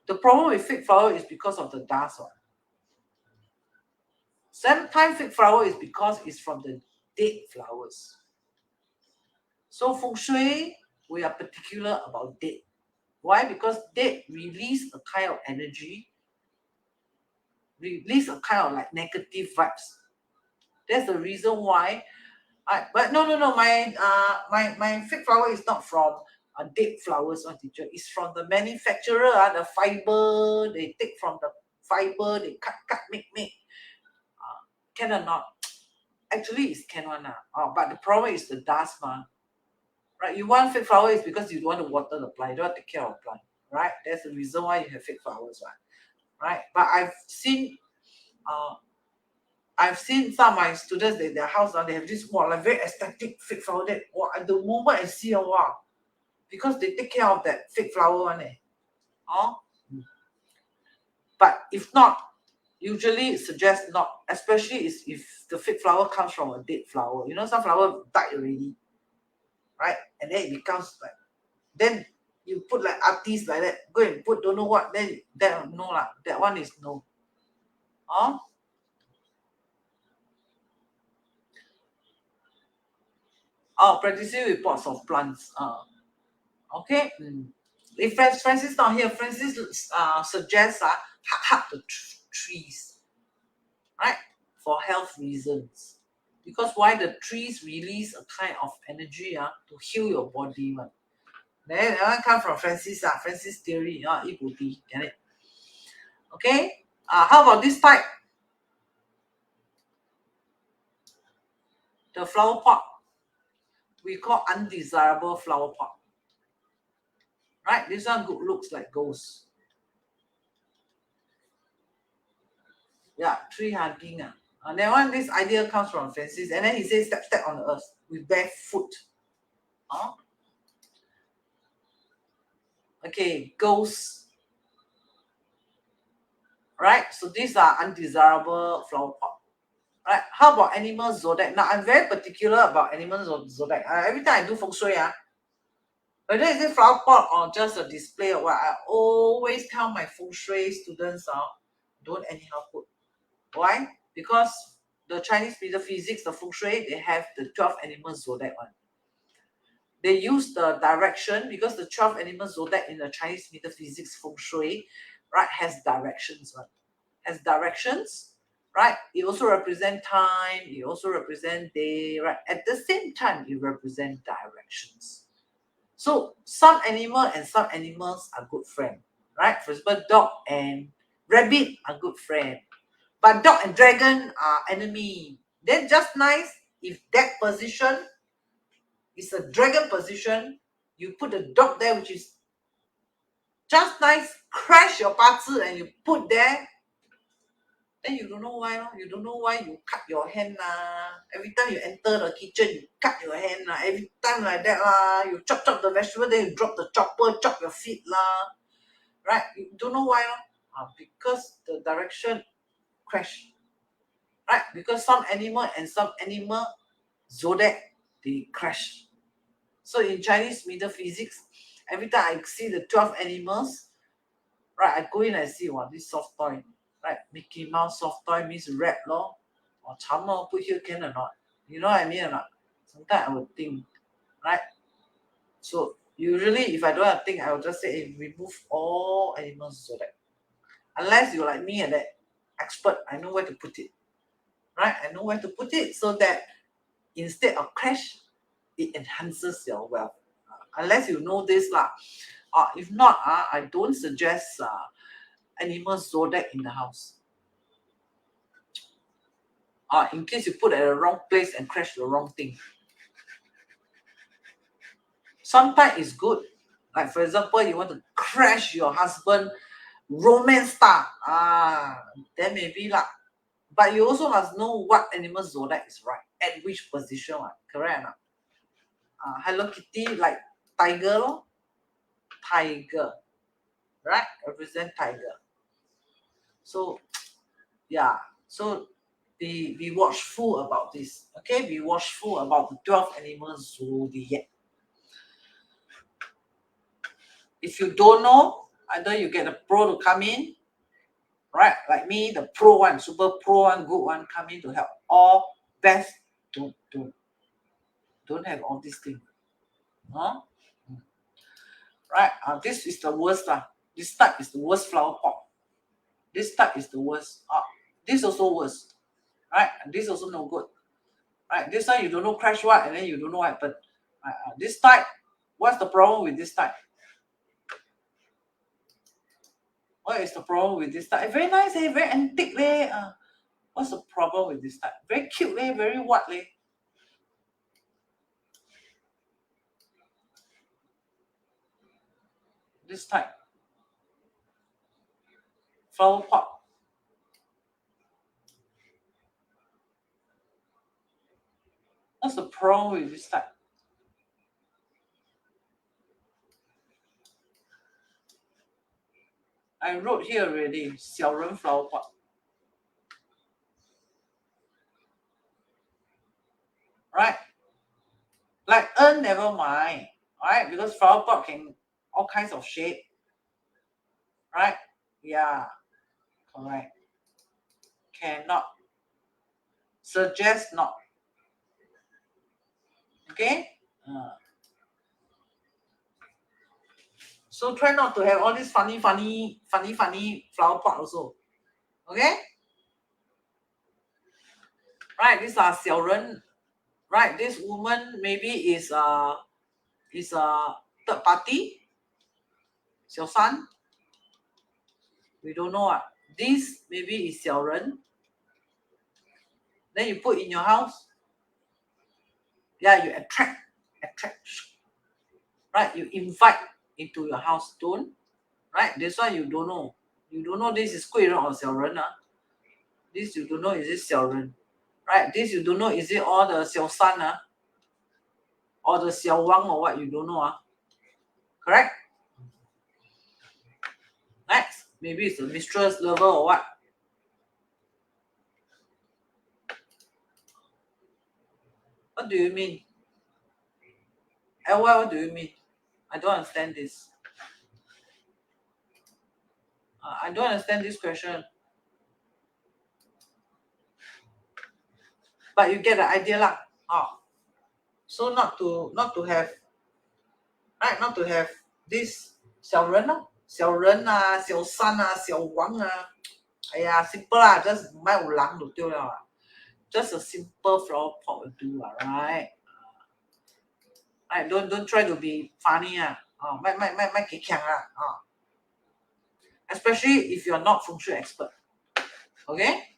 The problem with fake flower is because of the dust. Sometimes fake flower is because it's from the dead flowers. So feng shui, we are particular about dead. Why? Because dead release a kind of energy, release a kind of like negative vibes. That's the reason why. But no. My fake flower is not from dead flowers, teacher. It's from the manufacturer. The fiber they take from the fiber, they cut, make. Can or not? Actually, it's can one. But the problem is the dust, man. Right? You want fake flower is because you don't want to water the plant, you don't want to take care of the plant. Right? That's the reason why you have fake flowers, right? But I've seen some of my students in their house now, they have this like very aesthetic fake flower that at the moment I see because they take care of that fake flower one. But if not, usually suggest not, especially if the fake flower comes from a dead flower. You know, some flower died already, right? And then it becomes like, then you put like artists like that, go and put don't know what, then that no lah, that one is no. Practicing with pots of plants. Okay. If Francis not here, Francis suggests hug the trees, right? For health reasons. Because why? The trees release a kind of energy to heal your body. Then that one come from Francis. Francis theory. It will be. Get it? Okay. How about this type? The flower pot. We call undesirable flower pot. Right? This one good looks like ghost. Yeah, tree hugging. That one, this idea comes from Francis. And then he says step on the earth with bare foot. Okay, ghosts. Right? So these are undesirable flower pot. Right? How about animal zodiac? Now I'm very particular about animal zodiac. Every time I do feng shui, whether it's a flower pot or just a display or what, I always tell my feng shui students don't anyhow put. Why? Because the Chinese metaphysics, the feng shui, they have the 12 animal zodiac one. They use the direction because the 12 animal zodiac in the Chinese metaphysics feng shui, right, has directions. Right? It also represent time, it also represent day, right? At the same time, it represent directions. So some animal and some animals are good friends, right? For example, dog and rabbit are good friends. But dog and dragon are enemy. Then just nice, if that position is a dragon position, you put the dog there, which is just nice, crash your bazi and you put there, then you don't know why. You don't know why you cut your hand. Every time you enter the kitchen, you cut your hand. Every time like that. You chop the vegetable, then you drop the chopper, chop your feet. Right? You don't know why. Because the direction crash. Right? Because some animal and some animal zodiac, they crash. So in Chinese metaphysics, every time I see the 12 animals, right, I go in and see this soft toy. Right, Mickey Mouse soft toy means rat or cham put here can or not. You know what I mean or not? Sometimes I would think, right? So usually if I don't have to think, I will just say, hey, remove all animals zodiac. Unless you're like me and that expert, I know where to put it. Right? I know where to put it so that instead of crash, it enhances your wealth. Unless you know this if not, I don't suggest animal zodiac in the house. In case you put at the wrong place and crash the wrong thing. Sometimes it's good. Like for example, you want to crash your husband romance star. Then maybe lah. But you also must know what animal zodiac is right at which position. Correct or not? Hello Kitty like tiger. Tiger. Right? Represent tiger. So yeah. So be watchful about this. Okay? Be watchful about the 12 animal zodiac. If you don't know, either you get a pro to come in, right? Like me, the pro one, super pro one, good one, come in to help. Or best, don't have all these things. Right? This is the worst. This type is the worst flower pot. This type is the worst. This also worse. Right? And this also no good. Right? This one you don't know crash what, and then you don't know what happened. This type, what's the problem with this type? What is the problem with this type? Very nice, eh? Very antique, leh. What's the problem with this type? Very cute, leh. Very what, leh? This type. Flower pot. What's the problem with this type? I wrote here already. 小人 flower pot. Right? Like never mind. Alright? Because flower pot can all kinds of shape. Right? Yeah. Correct. Cannot. Suggest not. Okay? So try not to have all this funny flower pot also. Okay? Right, these are 小人. Right, this woman maybe is a third party. 小三. We don't know. This maybe is 小人. Then you put in your house. Yeah, you attract. Right, you invite into your house. Don't. Right, that's why you don't know. You don't know this is 贵人 or 小人. This you don't know is it 小人. Right, this you don't know is it all the 小三 or the 小王 or what, you don't know. Correct? Next, maybe it's a mistress, lover or what. What do you mean? What do you mean? I don't understand this. I don't understand this question. But you get the idea lah. So not to have, right? Not to have this 小人 小人小三小王simple lah, just 唔係有人就對了啦. Just a simple flower pot will do, right? Right, don't try to be funny. Especially if you're not Fengshui expert. Okay?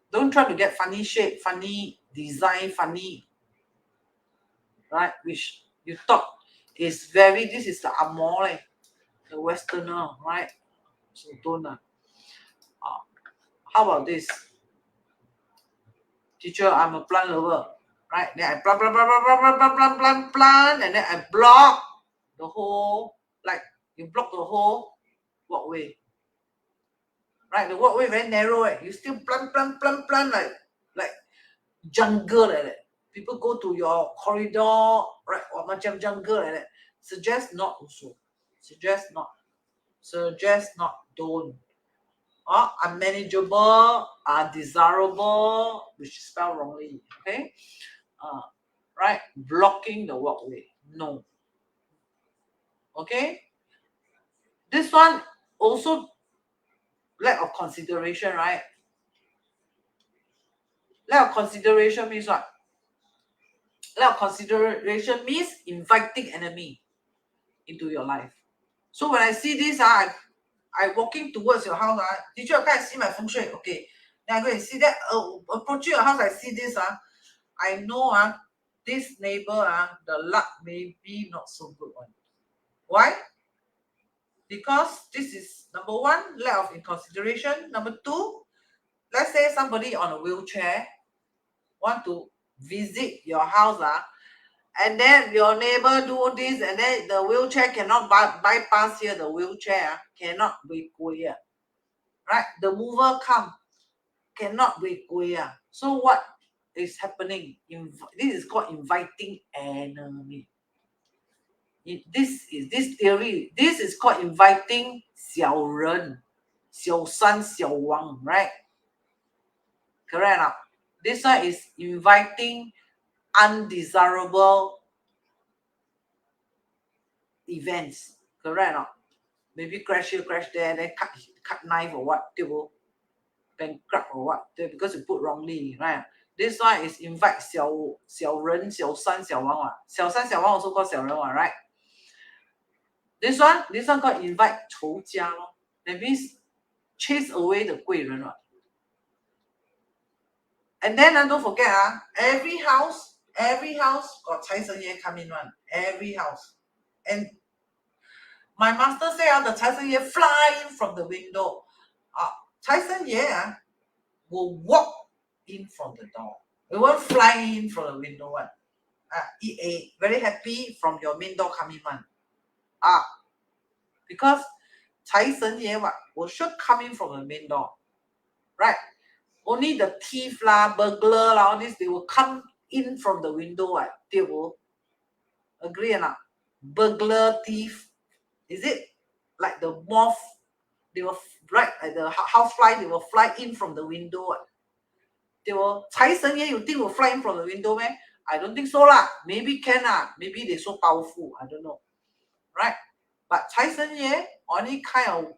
Don't try to get funny shape, funny design, funny, right? Which you thought is this is the amore, the westerner, right? So don't. How about this? Teacher, I'm a plant lover, right? Then I plant, and then I block the whole, like you block the whole walkway. Right, the walkway very narrow, you still plant like jungle like that. People go to your corridor, right, or macam jungle like that. Suggest not also. Suggest not. Don't. Unmanageable, undesirable, which is spelled wrongly. Okay? Right? Blocking the walkway. No. Okay? This one also lack of consideration, right? Lack of consideration means what? Lack of consideration means inviting enemy into your life. So when I see this, I walking towards your house. Did you guys see my Fengshui? Okay. Then I go and see that. Approaching your house, I see this. I know this neighbor, the luck may be not so good one. Why? Because this is number one, lack of consideration. Number two, let's say somebody on a wheelchair want to visit your house, and then your neighbor do this, and then the wheelchair cannot bypass here. The wheelchair cannot be here, right? The mover come, cannot be here. So what is happening? This is called inviting enemy. This theory. This is called inviting 小人, 小三, 小王, right? Correct. This one is inviting undesirable events. Correct. Maybe crash here, crash there, then cut knife or what? Bankrupt or what? Because you put wrongly, right? This one is invite 小人, 小三, 小王. 小三, 小王 also called 小人, right? This one called invite 仇家. That means chase away the 贵人 right? And then don't forget every house got 财神爷 come in one. Every house. And my master say the 财神爷 fly in from the window. 财神爷will walk in from the door. It won't fly in from the window one. Very happy from your main door coming one. Because 财神爷will should come in from the main door. Right? Only the thief burglar all this, they will come in from the window. They will agree or not? Burglar, thief, is it like the moth? They will like the housefly, they will fly in from the window. They will 财神爷 you think will fly in from the window, man? I don't think so lah. Maybe can maybe they so powerful. I don't know. Right? But 财神爷 only kind of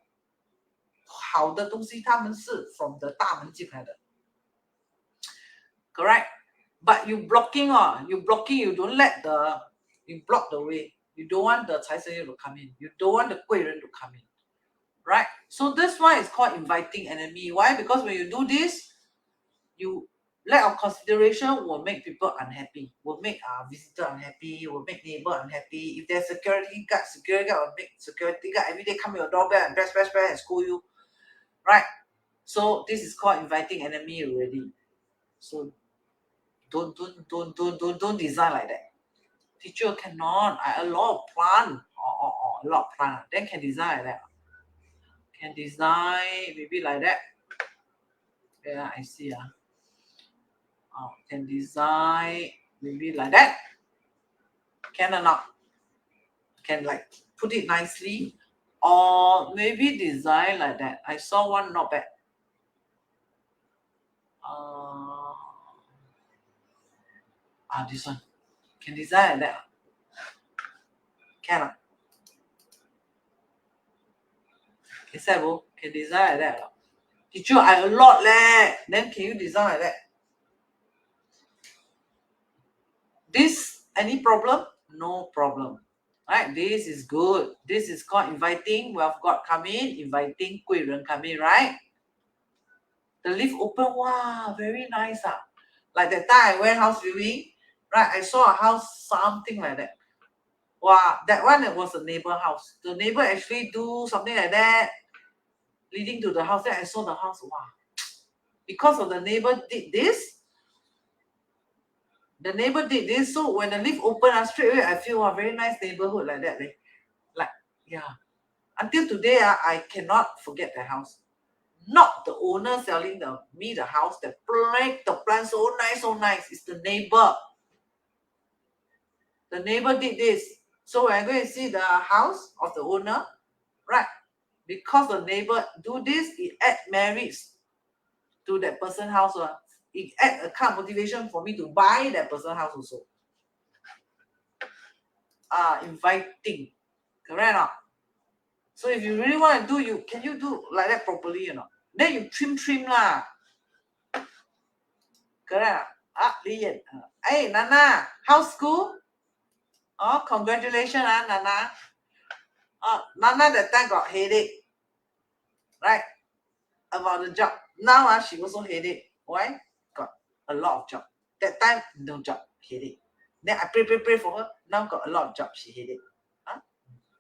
好的东西他们是 from the 大门进来的 correct, but you blocking you don't let you block the way, you don't want the 财神爷 to come in, you don't want the 贵人 to come in, right? So this one is called inviting enemy. Why? Because when you do this, you lack of consideration will make people unhappy, will make visitor unhappy, will make neighbor unhappy. If there's security guard will make security guard every day come to your doorbell and press and scold you, right? So this is called inviting enemy already. So don't design like that. Teacher cannot. A lot of plant or a lot of plant. Then can design like that. Can design maybe like that. Yeah, I see. Can design maybe like that. Can or not? Can like put it nicely, or maybe design like that. I saw one not bad. This one can design like that. Can can design like that. Teacher, I a lot leh. Then can you design like that? This any problem? No problem. Right? This is good. This is called inviting. We have got come in, inviting 贵人 come in, right? The lift open. Wow, very nice. Like that time I went house viewing, right? I saw a house, something like that. Wow, that one it was a neighbor house. The neighbor actually do something like that, leading to the house. Then I saw the house. Wow, because of the neighbor did this. The neighbor did this, so when the lift opened, straight away I feel very nice neighborhood like that. Like, yeah. Until today, I cannot forget the house. Not the owner selling me the house that make the plant so nice. It's the neighbor. The neighbor did this. So when I go and see the house of the owner, right? Because the neighbor do this, it add merits to that person's house. It add a kind of motivation for me to buy that person's house also. Inviting. Correct or not? So if you really want to do, can you do like that properly or not? Then you trim lah. Correct. Li Yan. Hey, Nana, how's school? Oh, congratulations, Nana. Nana that time got headache, right? About the job. Now she also headache. Why? Got a lot of job. That time no job, headache. Then I pray for her. Now got a lot of job, she headache.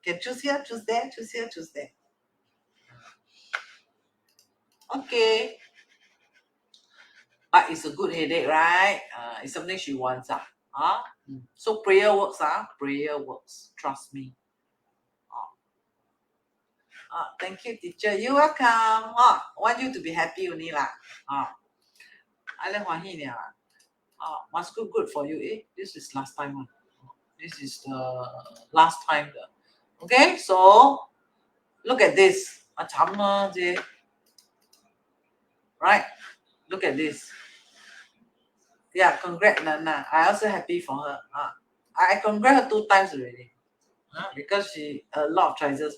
Can choose here, choose there, choose here, choose there. Okay. But it's a good headache, right? It's something she wants. So prayer works. Prayer works. Trust me. Thank you, teacher. You're welcome. Want you to be happy only lah. I like must good for you. This is last time. This is the last time. Okay, so look at this. Right? Look at this. Yeah, congrats, Nana. I also happy for her. I congrat her 2 times already. Because she a lot of choices.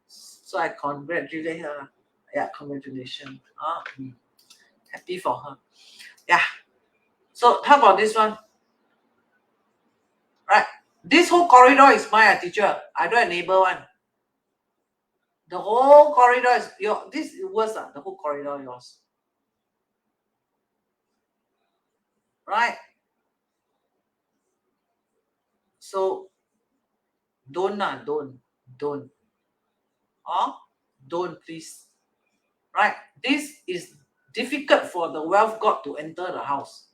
So I congratulate her. Yeah, congratulations. Happy for her. Yeah. So how about this one? Right. This whole corridor is mine, teacher. I don't have neighbor one. The whole corridor is your. This is worse. The whole corridor yours. Right? So don't. Don't please. Right? This is difficult for the wealth god to enter the house.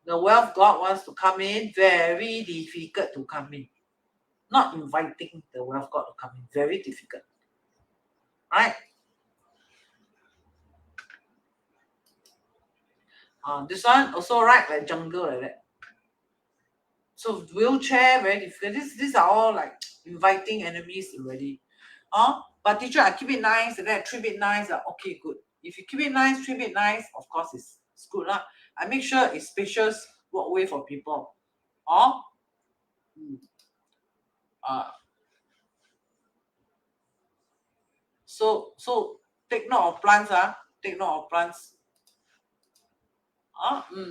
The wealth god wants to come in, very difficult to come in. Not inviting the wealth god to come in, very difficult. Right? This one also right, like jungle like that. So wheelchair, very difficult. These are all like inviting enemies already. But teacher, I keep it nice and then I trim it nice. Okay, good. If you keep it nice, trim it nice, of course it's good. I make sure it's spacious walkway for people. So take note of plants. Take note of plants.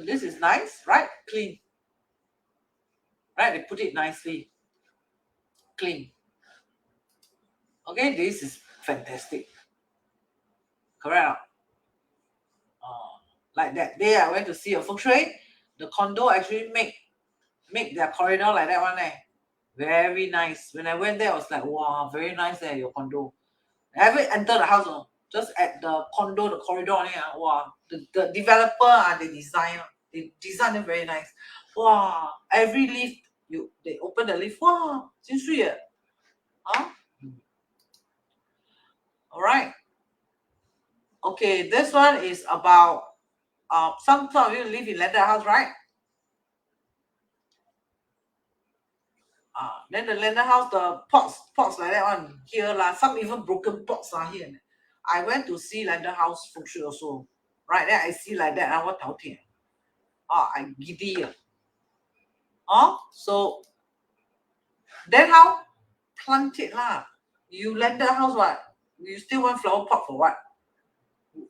This is nice, right? Clean. Right? They put it nicely. Clean. Okay, this is fantastic. Correct. Like that day I went to see a Fengshui. The condo actually make their corridor like that one. Very nice. When I went there, I was like, wow, very nice there, your condo. I haven't entered the house, just at the condo, the corridor. Wow, the developer they design it very nice. Wow, every lift they open the lift. Wow, 真水耶. All right. Okay, this one is about some of you live in landed house, right? Then the landed house, the pots like that one here lah. Some even broken pots are here. I went to see landed house Feng Shui also, right? Then I see like that. I what tao I giddy. So then how? Plant it lah. You landed house what? You still want flower pot for what?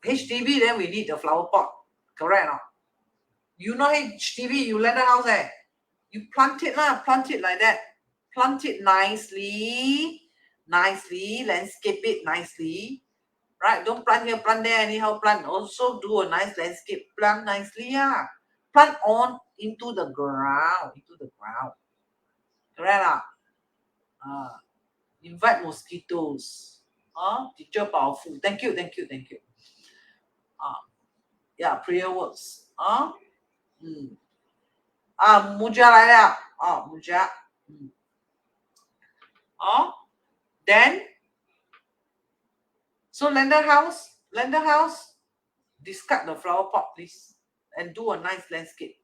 HDB, then we need the flower pot. Correct or not? You know HDB, you landed house You plant it lah. Plant it like that. Plant it nicely, landscape it nicely, right? Don't plant here, plant there, anyhow plant. Also do a nice landscape, plant nicely, plant on into the ground, correct. Invite mosquitoes. Teacher powerful. Thank you. Yeah, prayer works. Muja like that. Muja. Then so landed house, discard the flower pot, please, and do a nice landscape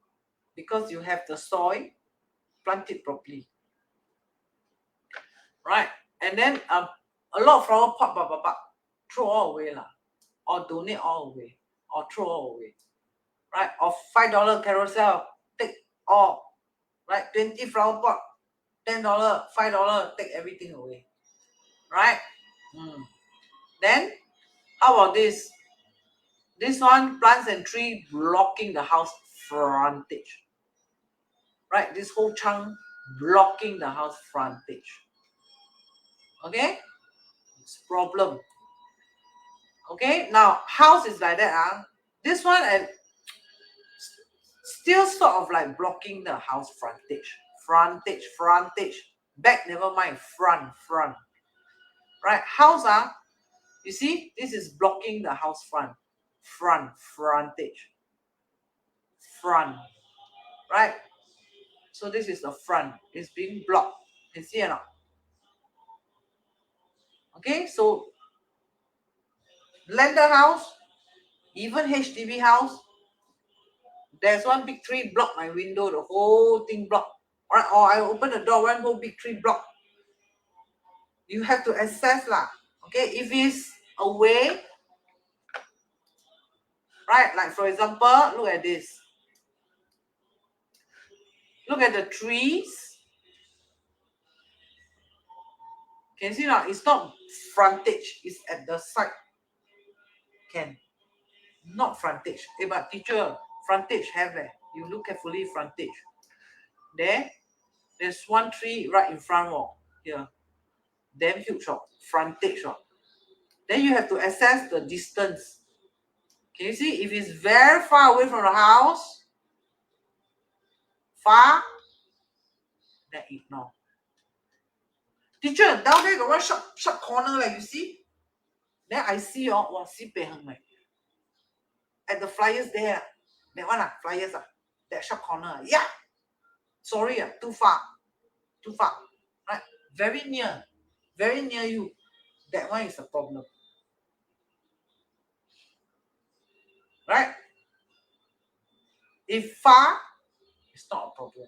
because you have the soil, plant it properly, right? And then a lot of flower pot, throw all away lah, or donate all away, or throw all away, right? Or $5 Carousel, take all, right? 20 flower pot, $10, $5, take everything away, right? Then how about this? This one, plants and tree blocking the house frontage. Right? This whole chunk blocking the house frontage. Okay? It's problem. Okay? Now, house is like that. This one still sort of like blocking the house frontage. Frontage. Back, never mind. Front. Right? House, you see, this is blocking the house frontage. Front. Right? So this is the front. It's being blocked. You see or not? Okay, so landed house, even HDB house, there's one big tree block my window, the whole thing block. Or I open the door, one whole big tree block. You have to assess lah. Okay, if it's away, right? Like for example, look at this. Look at the trees. Can you see now? It's not frontage, it's at the side. Not frontage. But teacher, frontage have you look carefully, frontage. There's one tree right in front wall here. damn huge frontage. Then you have to assess the distance. Can you see? If it's very far away from the house, far, then ignore. Teacher, down there got one sharp corner, like you see? Then I see at the flyers there. That one, flyers, that sharp corner. Yeah. Sorry, too far. Too far. Right? Very near you. That one is a problem. Right? If far, it's not a problem.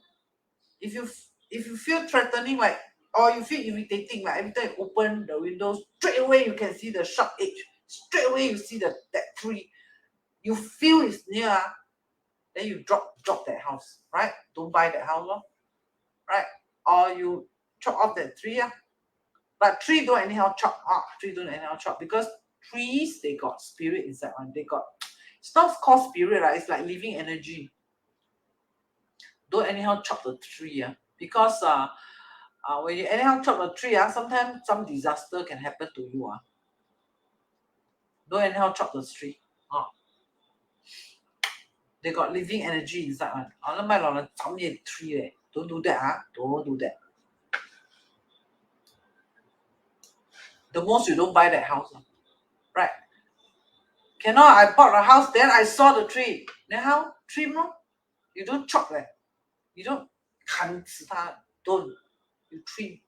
If you feel threatening, like, or you feel irritating, like every time you open the windows, straight away you can see the sharp edge. Straight away you see that tree. You feel it's near, then you drop that house, right? Don't buy that house, right? Or you chop off that tree, but tree don't anyhow chop. Tree don't anyhow chop, because trees, they got spirit inside one. They got, it's not called spirit, it's like living energy. Don't anyhow chop the tree, because when you anyhow chop the tree, sometimes some disaster can happen to you. Don't anyhow chop the tree. They got living energy inside one. Tree. Don't do that. Don't do that. The most you don't buy that house. Right? Cannot, I bought a house, then I saw the tree. Then how? Trim, you don't chop it. You don't don't. You trim.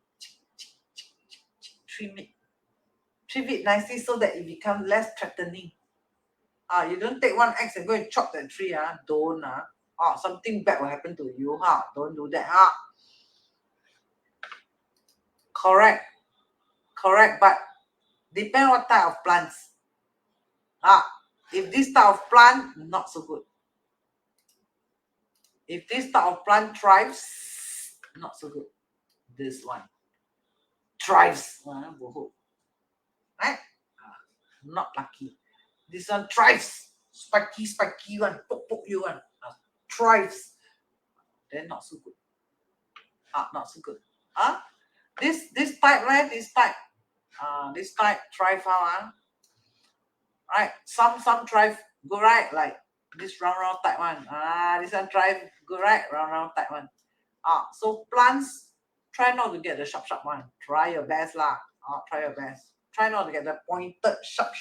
Trim it. Trim it nicely so that it becomes less threatening. You don't take one axe and go and chop that tree. Don't. Something bad will happen to you. Don't do that. Correct. But depend what type of plants. If this type of plant, not so good. If this type of plant thrives, not so good. This one thrives. Right? Not lucky. This one thrives. Spiky one. Poke you one. Thrives. Then not so good. Not so good. This type, right? This type thrive how? Right? Some thrive good, right? Like this round type one. This one thrive good, right? Round type one. So plants, try not to get the sharp one. Try your best lah. Try your best. Try not to get the pointed, sharp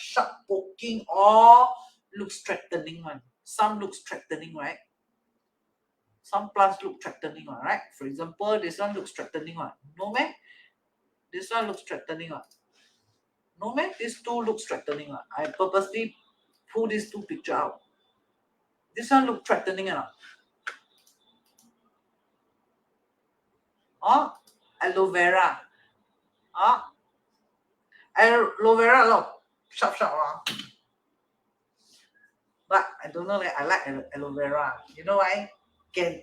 poking, or looks threatening one. Some looks threatening, right? Some plants look threatening one, right? For example, this one looks threatening one. No man? This one looks threatening one. No man? This two looks threatening one. I purposely pull these two pictures out. This one looks threatening or not? Aloe vera. Aloe vera, look, sharp. But I don't know, I like aloe vera. You know why? Can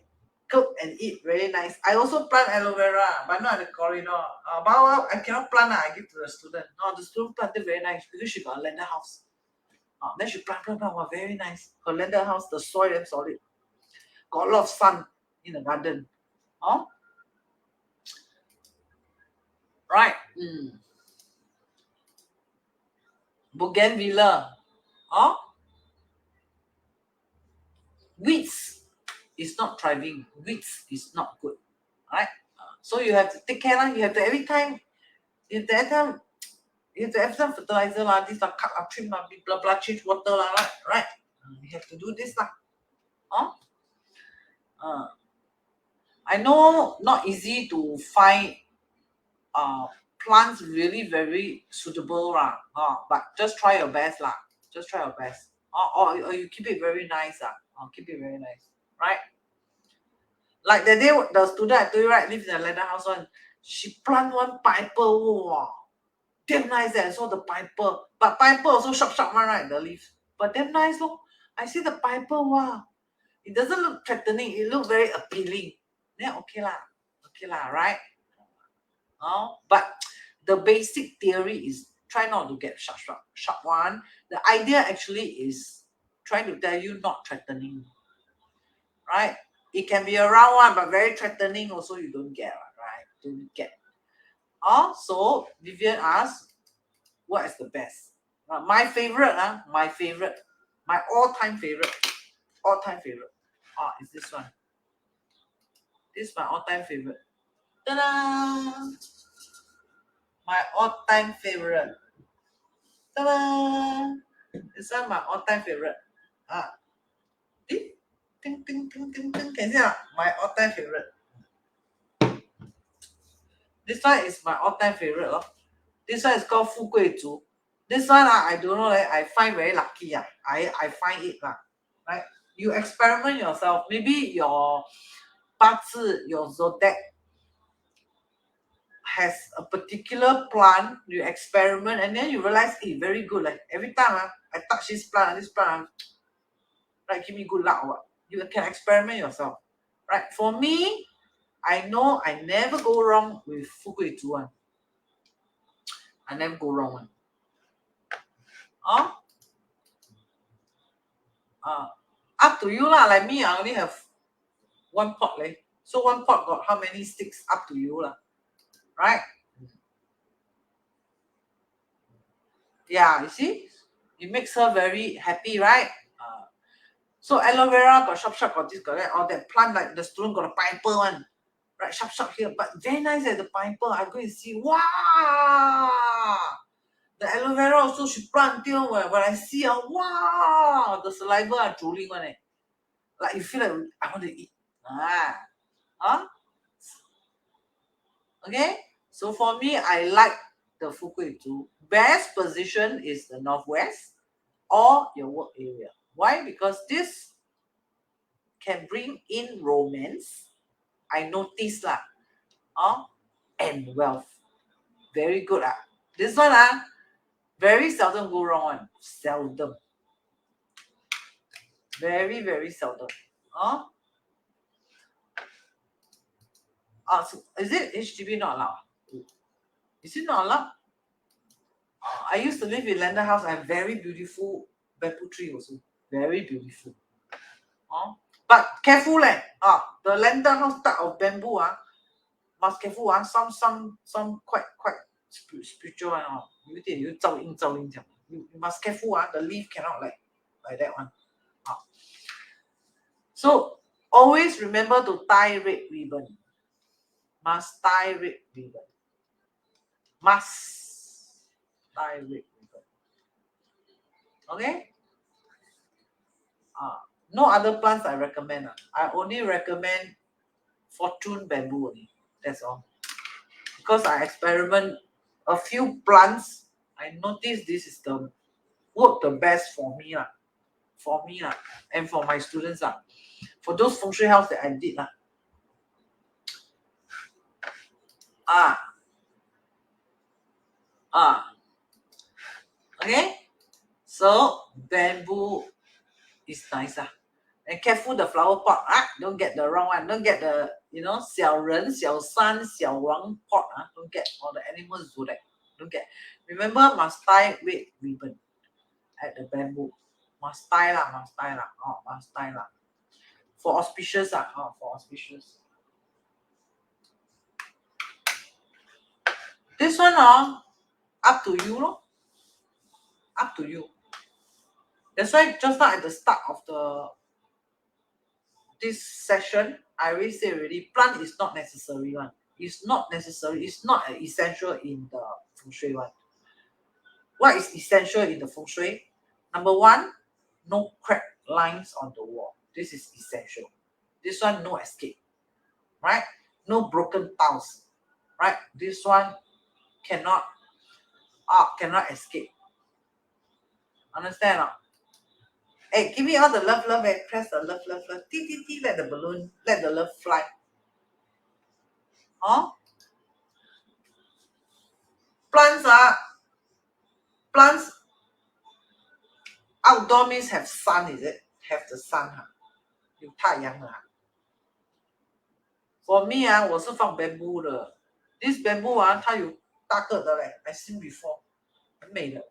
cook and eat very nice. I also plant aloe vera, but not in the corridor. But I cannot plant. I give to the student. The student planted very nice because she got a landed house. Then she plant, very nice. Her landed house, the soil is solid. Got a lot of sun in the garden. Right. Bougainvillea. Weeds is not thriving. Weeds is not good. Right? So you have to take care. You have to every time fertilizer this cut trim blah change water right? You have to do this I know not easy to find plants really very suitable but just try your best Just try your best. Or you keep it very nice keep it very nice, right? Like the day the student I told you, right, lives in a landed house one. She plant one piper. Damn nice. I saw the piper, but piper also sharp one, right? The leaf, but damn nice. I see the piper. It doesn't look threatening. It looks very appealing. Then okay lah, right? But the basic theory is try not to get sharp one. The idea actually is trying to tell you not threatening, right? It can be a round one, but very threatening also you don't get, right? Don't get. So Vivian asked, what is the best? My favorite, my all-time favorite, is this one. This is my all-time favorite. Ta-da! My all-time favorite. Ta-da! This one my all-time favorite. Ding, ding, ding, ding, ding, ding. Can you see? My all-time favorite. This one is my all-time favorite. This one is called Fu Gui Zhu. This one, I don't know. I find very lucky. I find it. Right? You experiment yourself. Maybe your Bazi, your zodiac has a particular plant. You experiment and then you realize, very good. Like every time I touch this plant, right, give me good luck. You can experiment yourself. Right? For me, I know I never go wrong with Fu Gui Zhu one. I never go wrong one. Up to you lah. Like me, I only have one pot leh. So one pot got how many sticks? Up to you lah. Right? Yeah, you see? It makes her very happy, right? So aloe vera got sharp got this, got that, or that plant like the student got a pineapple one. Right, sharp here. But very nice at the pineapple. I go and see. Wow! The aloe vera also she plant until when I see wow, the saliva are drooling on it. Like you feel like I want to eat. Okay, so for me, I like the Fu Gui Zhu. Best position is the northwest or your work area. Why? Because this can bring in romance. I noticed lah. And wealth. Very good. This one very seldom go wrong one. Seldom. Very, very seldom. So is it HDB not allowed? Is it not allowed? I used to live in landed house. I have very beautiful bamboo tree also. Very beautiful. But careful the landed house type of bamboo must careful some quite spiritual one you must careful the leaf cannot like that one. So always remember to tie red ribbon. Must tie red ribbon. Must tie red ribbon. Okay? No other plants I recommend. I only recommend fortune bamboo only. That's all. Because I experiment a few plants, I noticed this is the work the best for me and for my students for those feng shui house that I did okay, so bamboo is nice and careful the flower pot don't get the wrong one, don't get the 小人小三小王 pot don't get all the animals do that, don't get. Remember must tie red ribbon at the bamboo. Must tie must tie for auspicious for auspicious. This one up to you up to you. That's why just now at the start of this session I already say already, plant is not necessary one. It's not necessary, it's not an essential in the feng shui one. What is essential in the feng shui? Number one, no crack lines on the wall. This is essential. This one no escape, right? No broken tiles, right? This one cannot escape. Understand? Hey, give me all the love and press the love. T, let the balloon, let the love fly. Plants outdoor means have sun, is it? Have the sun 有太阳了For me 我是放 bamboo 的 This bamboo 它有大个的嘞 I seen before 很美的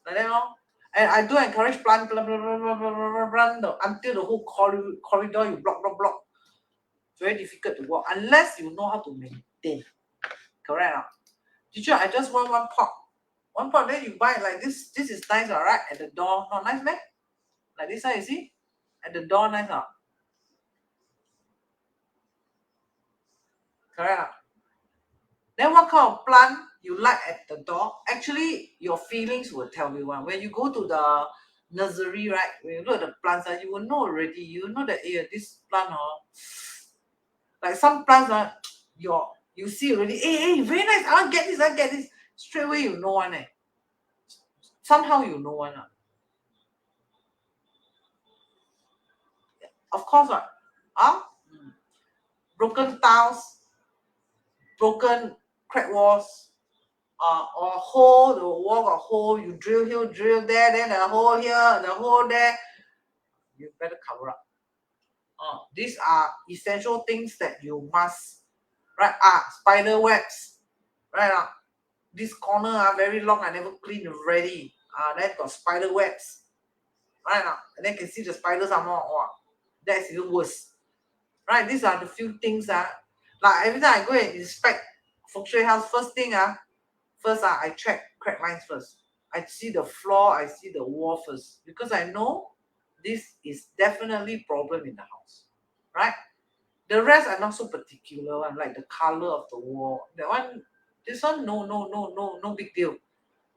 Like that And I do encourage plant until the whole corridor you block. Very difficult to walk unless you know how to maintain. Correct or not? Teacher, I just want one pot. One pot, then you buy it like this. This is nice, all right? At the door, not nice, man? Like this one, you see? At the door, nice, not? Correct or not? Then what kind of plant you like at the door? Actually, your feelings will tell you one. When you go to the nursery, right? When you look at the plants, you will know already. You know that this plant, like some plants, you see already. Hey, very nice. I'll get this. I'll get this. Straight away, you know one. Somehow you know one. Of course, right? Broken tiles, broken crack walls, or hole, the wall got hole, you drill here, drill there, then the hole here, the hole there. You better cover up. These are essential things that you must, right? Spider webs, right? This corner very long, I never clean already. Then got spider webs, right? And then you can see the spiders are more. That's even worse, right? These are the few things. Like every time I go and inspect Fengshui house, first thing, I check crack lines first. I see the floor, I see the wall first, because I know this is definitely problem in the house, right? The rest are not so particular one, like the color of the wall. That one, this one, no big deal.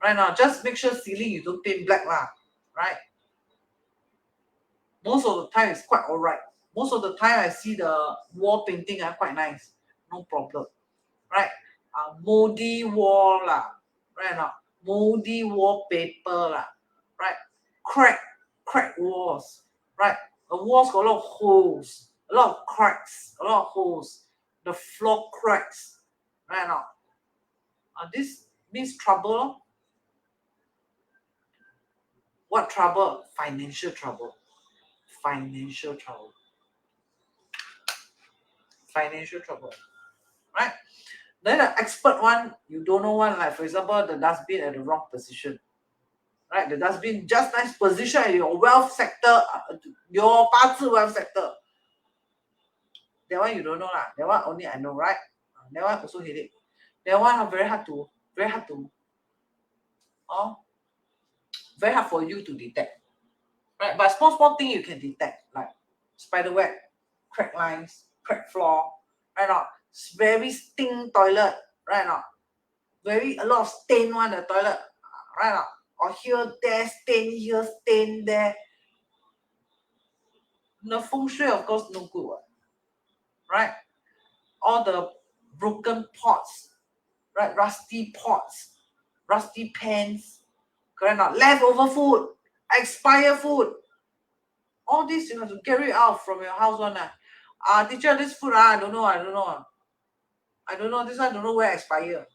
Right now, just make sure ceiling you don't paint black lah, right? Most of the time it's quite alright. Most of the time I see the wall painting are quite nice, no problem, right? Moldy wall lah, right now, moldy wallpaper lah, right? Crack walls, right? The walls got a lot of holes, a lot of cracks, a lot of holes. The floor cracks, right now. This means trouble. What trouble? Financial trouble. Financial trouble. Financial trouble, right? Then the expert one, you don't know one, like for example, the dustbin at the wrong position, right? The dustbin just nice position in your wealth sector, your八字 wealth sector. That one you don't know lah. That one only I know, right? That one also headache. That one very hard to, very hard for you to detect, right? But small thing you can detect, like spider web, crack lines, crack floor, right? Not very stink toilet, right? Not very a lot of stain one the toilet, right? Not or here there stain, here stain there. The feng shui of course no good, right? All the broken pots, right? Rusty pots, rusty pans, correct? Not leftover food, expire food. All this you have to carry out from your house one. Teacher, this food I don't know. I don't know. This one I don't know where expire.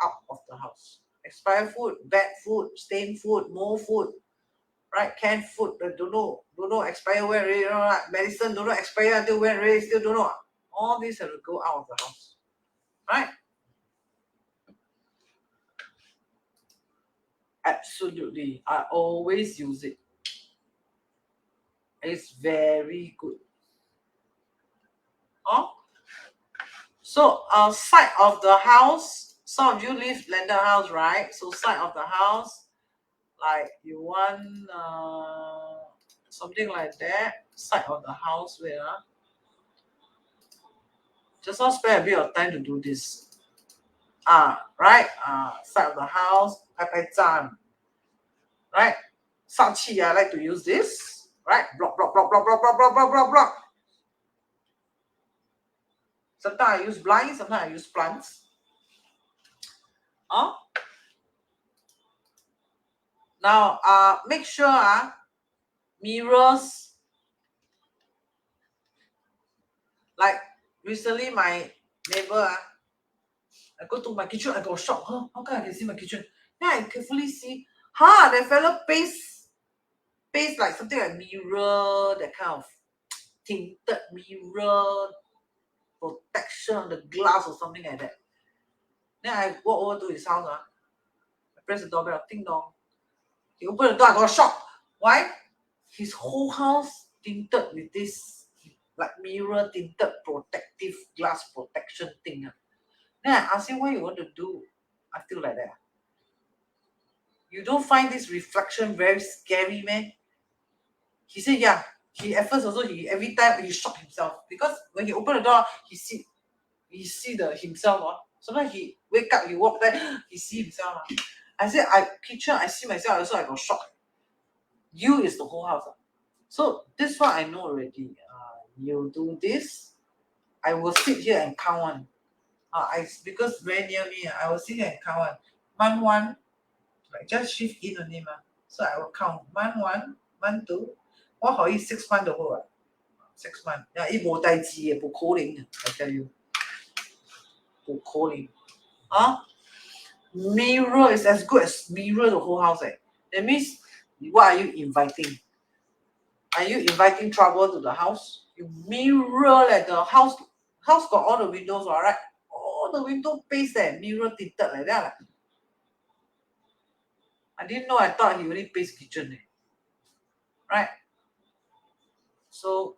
Out of the house. Expire food, bad food, stained food, mold food, right? Canned food, don't know expire when already, medicine don't know expire until when already, still don't know. All these have to go out of the house, right? Absolutely, I always use it. It's very good. So side of the house, some of you live landed house, right? So side of the house, like you want something like that, side of the house where just not spend a bit of time to do this. Right? Side of the house, right? Sachi, I like to use this, right? Block. Sometimes I use blinds, sometimes I use plants. Now, make sure mirrors. Like recently, my neighbor, I go to my kitchen, I got shocked. How come I can see my kitchen? Then I carefully see, that fellow paste like something like mirror, that kind of tinted mirror protection on the glass or something like that. Then I walk over to his house. I press the doorbell, ding dong. He opened the door, I got shocked. Why? His whole house tinted with this like mirror tinted protective glass protection thing. Then I asked him, what you want to do until like that? You don't find this reflection very scary, man? He said, yeah. He at first also every time he shocked himself because when he opened the door, he see himself. Sometimes he wake up, he walk there, he see himself. I said, kitchen, I see myself, also I got shocked. You is the whole house. So this one I know already. You do this, I will sit here and count one. Because very near me, I will sit here and count one. Month one, like just shift in only. So I will count. Month one, month two. What可以 6 months 就好啊 ？6 months，伊無代志嘅，不可能嘅，I tell you，不可能啊！Mirror is as good as mirror the whole house. That means what are you inviting? Are you inviting trouble to the house? You mirror like the house got all the windows, alright? All the window paste mirror tinted like that. I didn't know. I thought he only paste kitchen. Right? So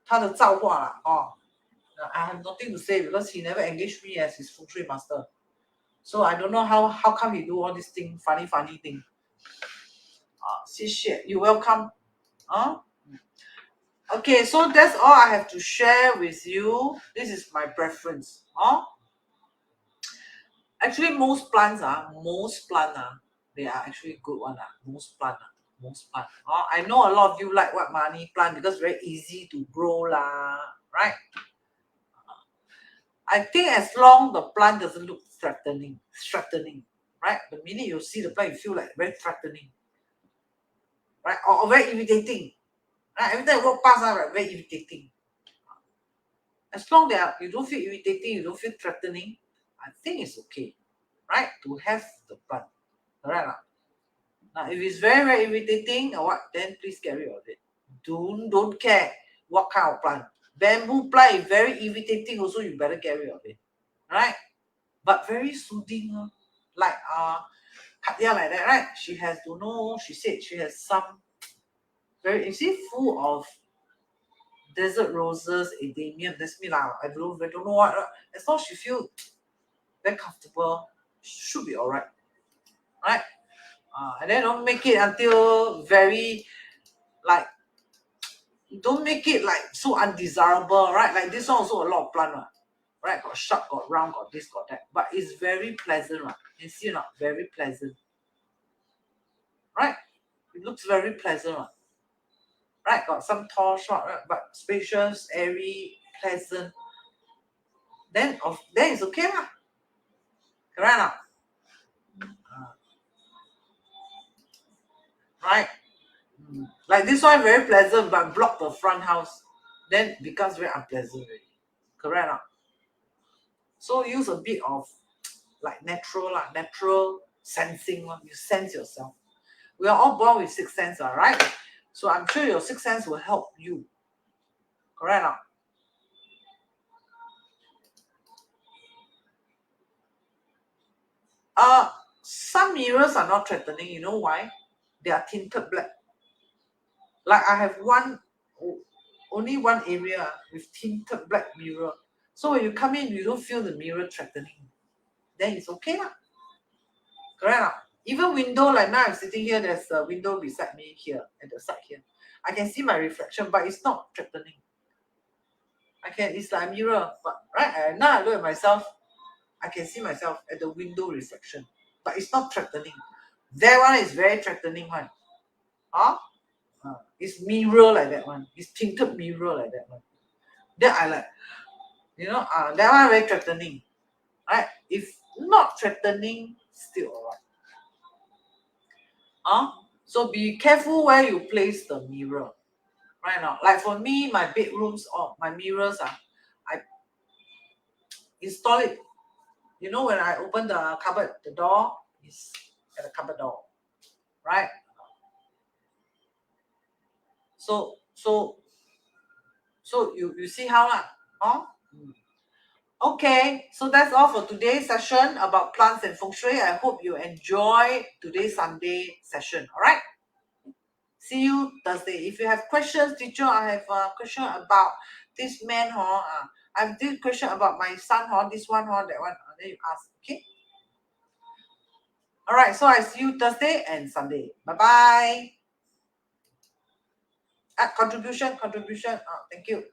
他的造化啦I have nothing to say because he never engaged me as his Fengshui master. So I don't know how come he do all this thing, funny thing. 谢谢 you welcome. Okay, so that's all I have to share with you. This is my preference. Actually, most plants, they are actually good one. Most plant. I know a lot of you like what money plant because very easy to grow lah, right? I think as long the plant doesn't look threatening, right? The minute you see the plant, you feel like very threatening, right? Or very irritating, right? Every time you walk past, right, very irritating. As long as you don't feel irritating, you don't feel threatening, I think it's okay, right? To have the plant, right? Now, if it's very, very irritating or what, then please get rid of it. Don't care what kind of plant. Bamboo plant is very irritating also, you better get rid of it. Right? But very soothing. Like Katya like that, right? She has to know, she said she has some very, full of desert roses, adenium, that's me lah. I don't know what. As long as she feel very comfortable, should be alright. Right? And then don't make it until very like, don't make it like so undesirable, right? Like this one also a lot of plant, right? Got sharp, got round, got this, got that. But it's very pleasant, right? You see, not very pleasant, right? It looks very pleasant, right? Got some tall, short, right? But spacious, airy, pleasant. Then it's okay, lah. Correct, lah. Right? Like this one very pleasant, but block the front house, then becomes very unpleasant already. Correct, lah. So use a bit of like natural sensing. You sense yourself. We are all born with 6 senses, right? So I'm sure your 6 senses will help you. Correct or not? Some mirrors are not threatening. You know why? They are tinted black. Like I have only one area with tinted black mirror. So when you come in, you don't feel the mirror threatening. Then it's okay lah. Correct or not? Even window, like now I'm sitting here, there's a window beside me here, at the side here. I can see my reflection, but it's not threatening. It's like a mirror, but right now I look at myself, I can see myself at the window reflection, but it's not threatening. That one is very threatening one. It's mirror like that one. It's tinted mirror like that one. Then I like, that one very threatening. Right? If not threatening, still alright. So be careful where you place the mirror. Right now, like for me, my bedrooms or my mirrors, I install it. When I open the cupboard, the door is at the cupboard door, right? So you see how lah, Okay, so that's all for today's session about plants and feng shui. I hope you enjoy today's Sunday session. All right. See you Thursday. If you have questions, teacher, I have a question about this man. I have this question about my son, this one, that one. Then you ask, okay? All right, so I see you Thursday and Sunday. Bye-bye. Contribution. Thank you.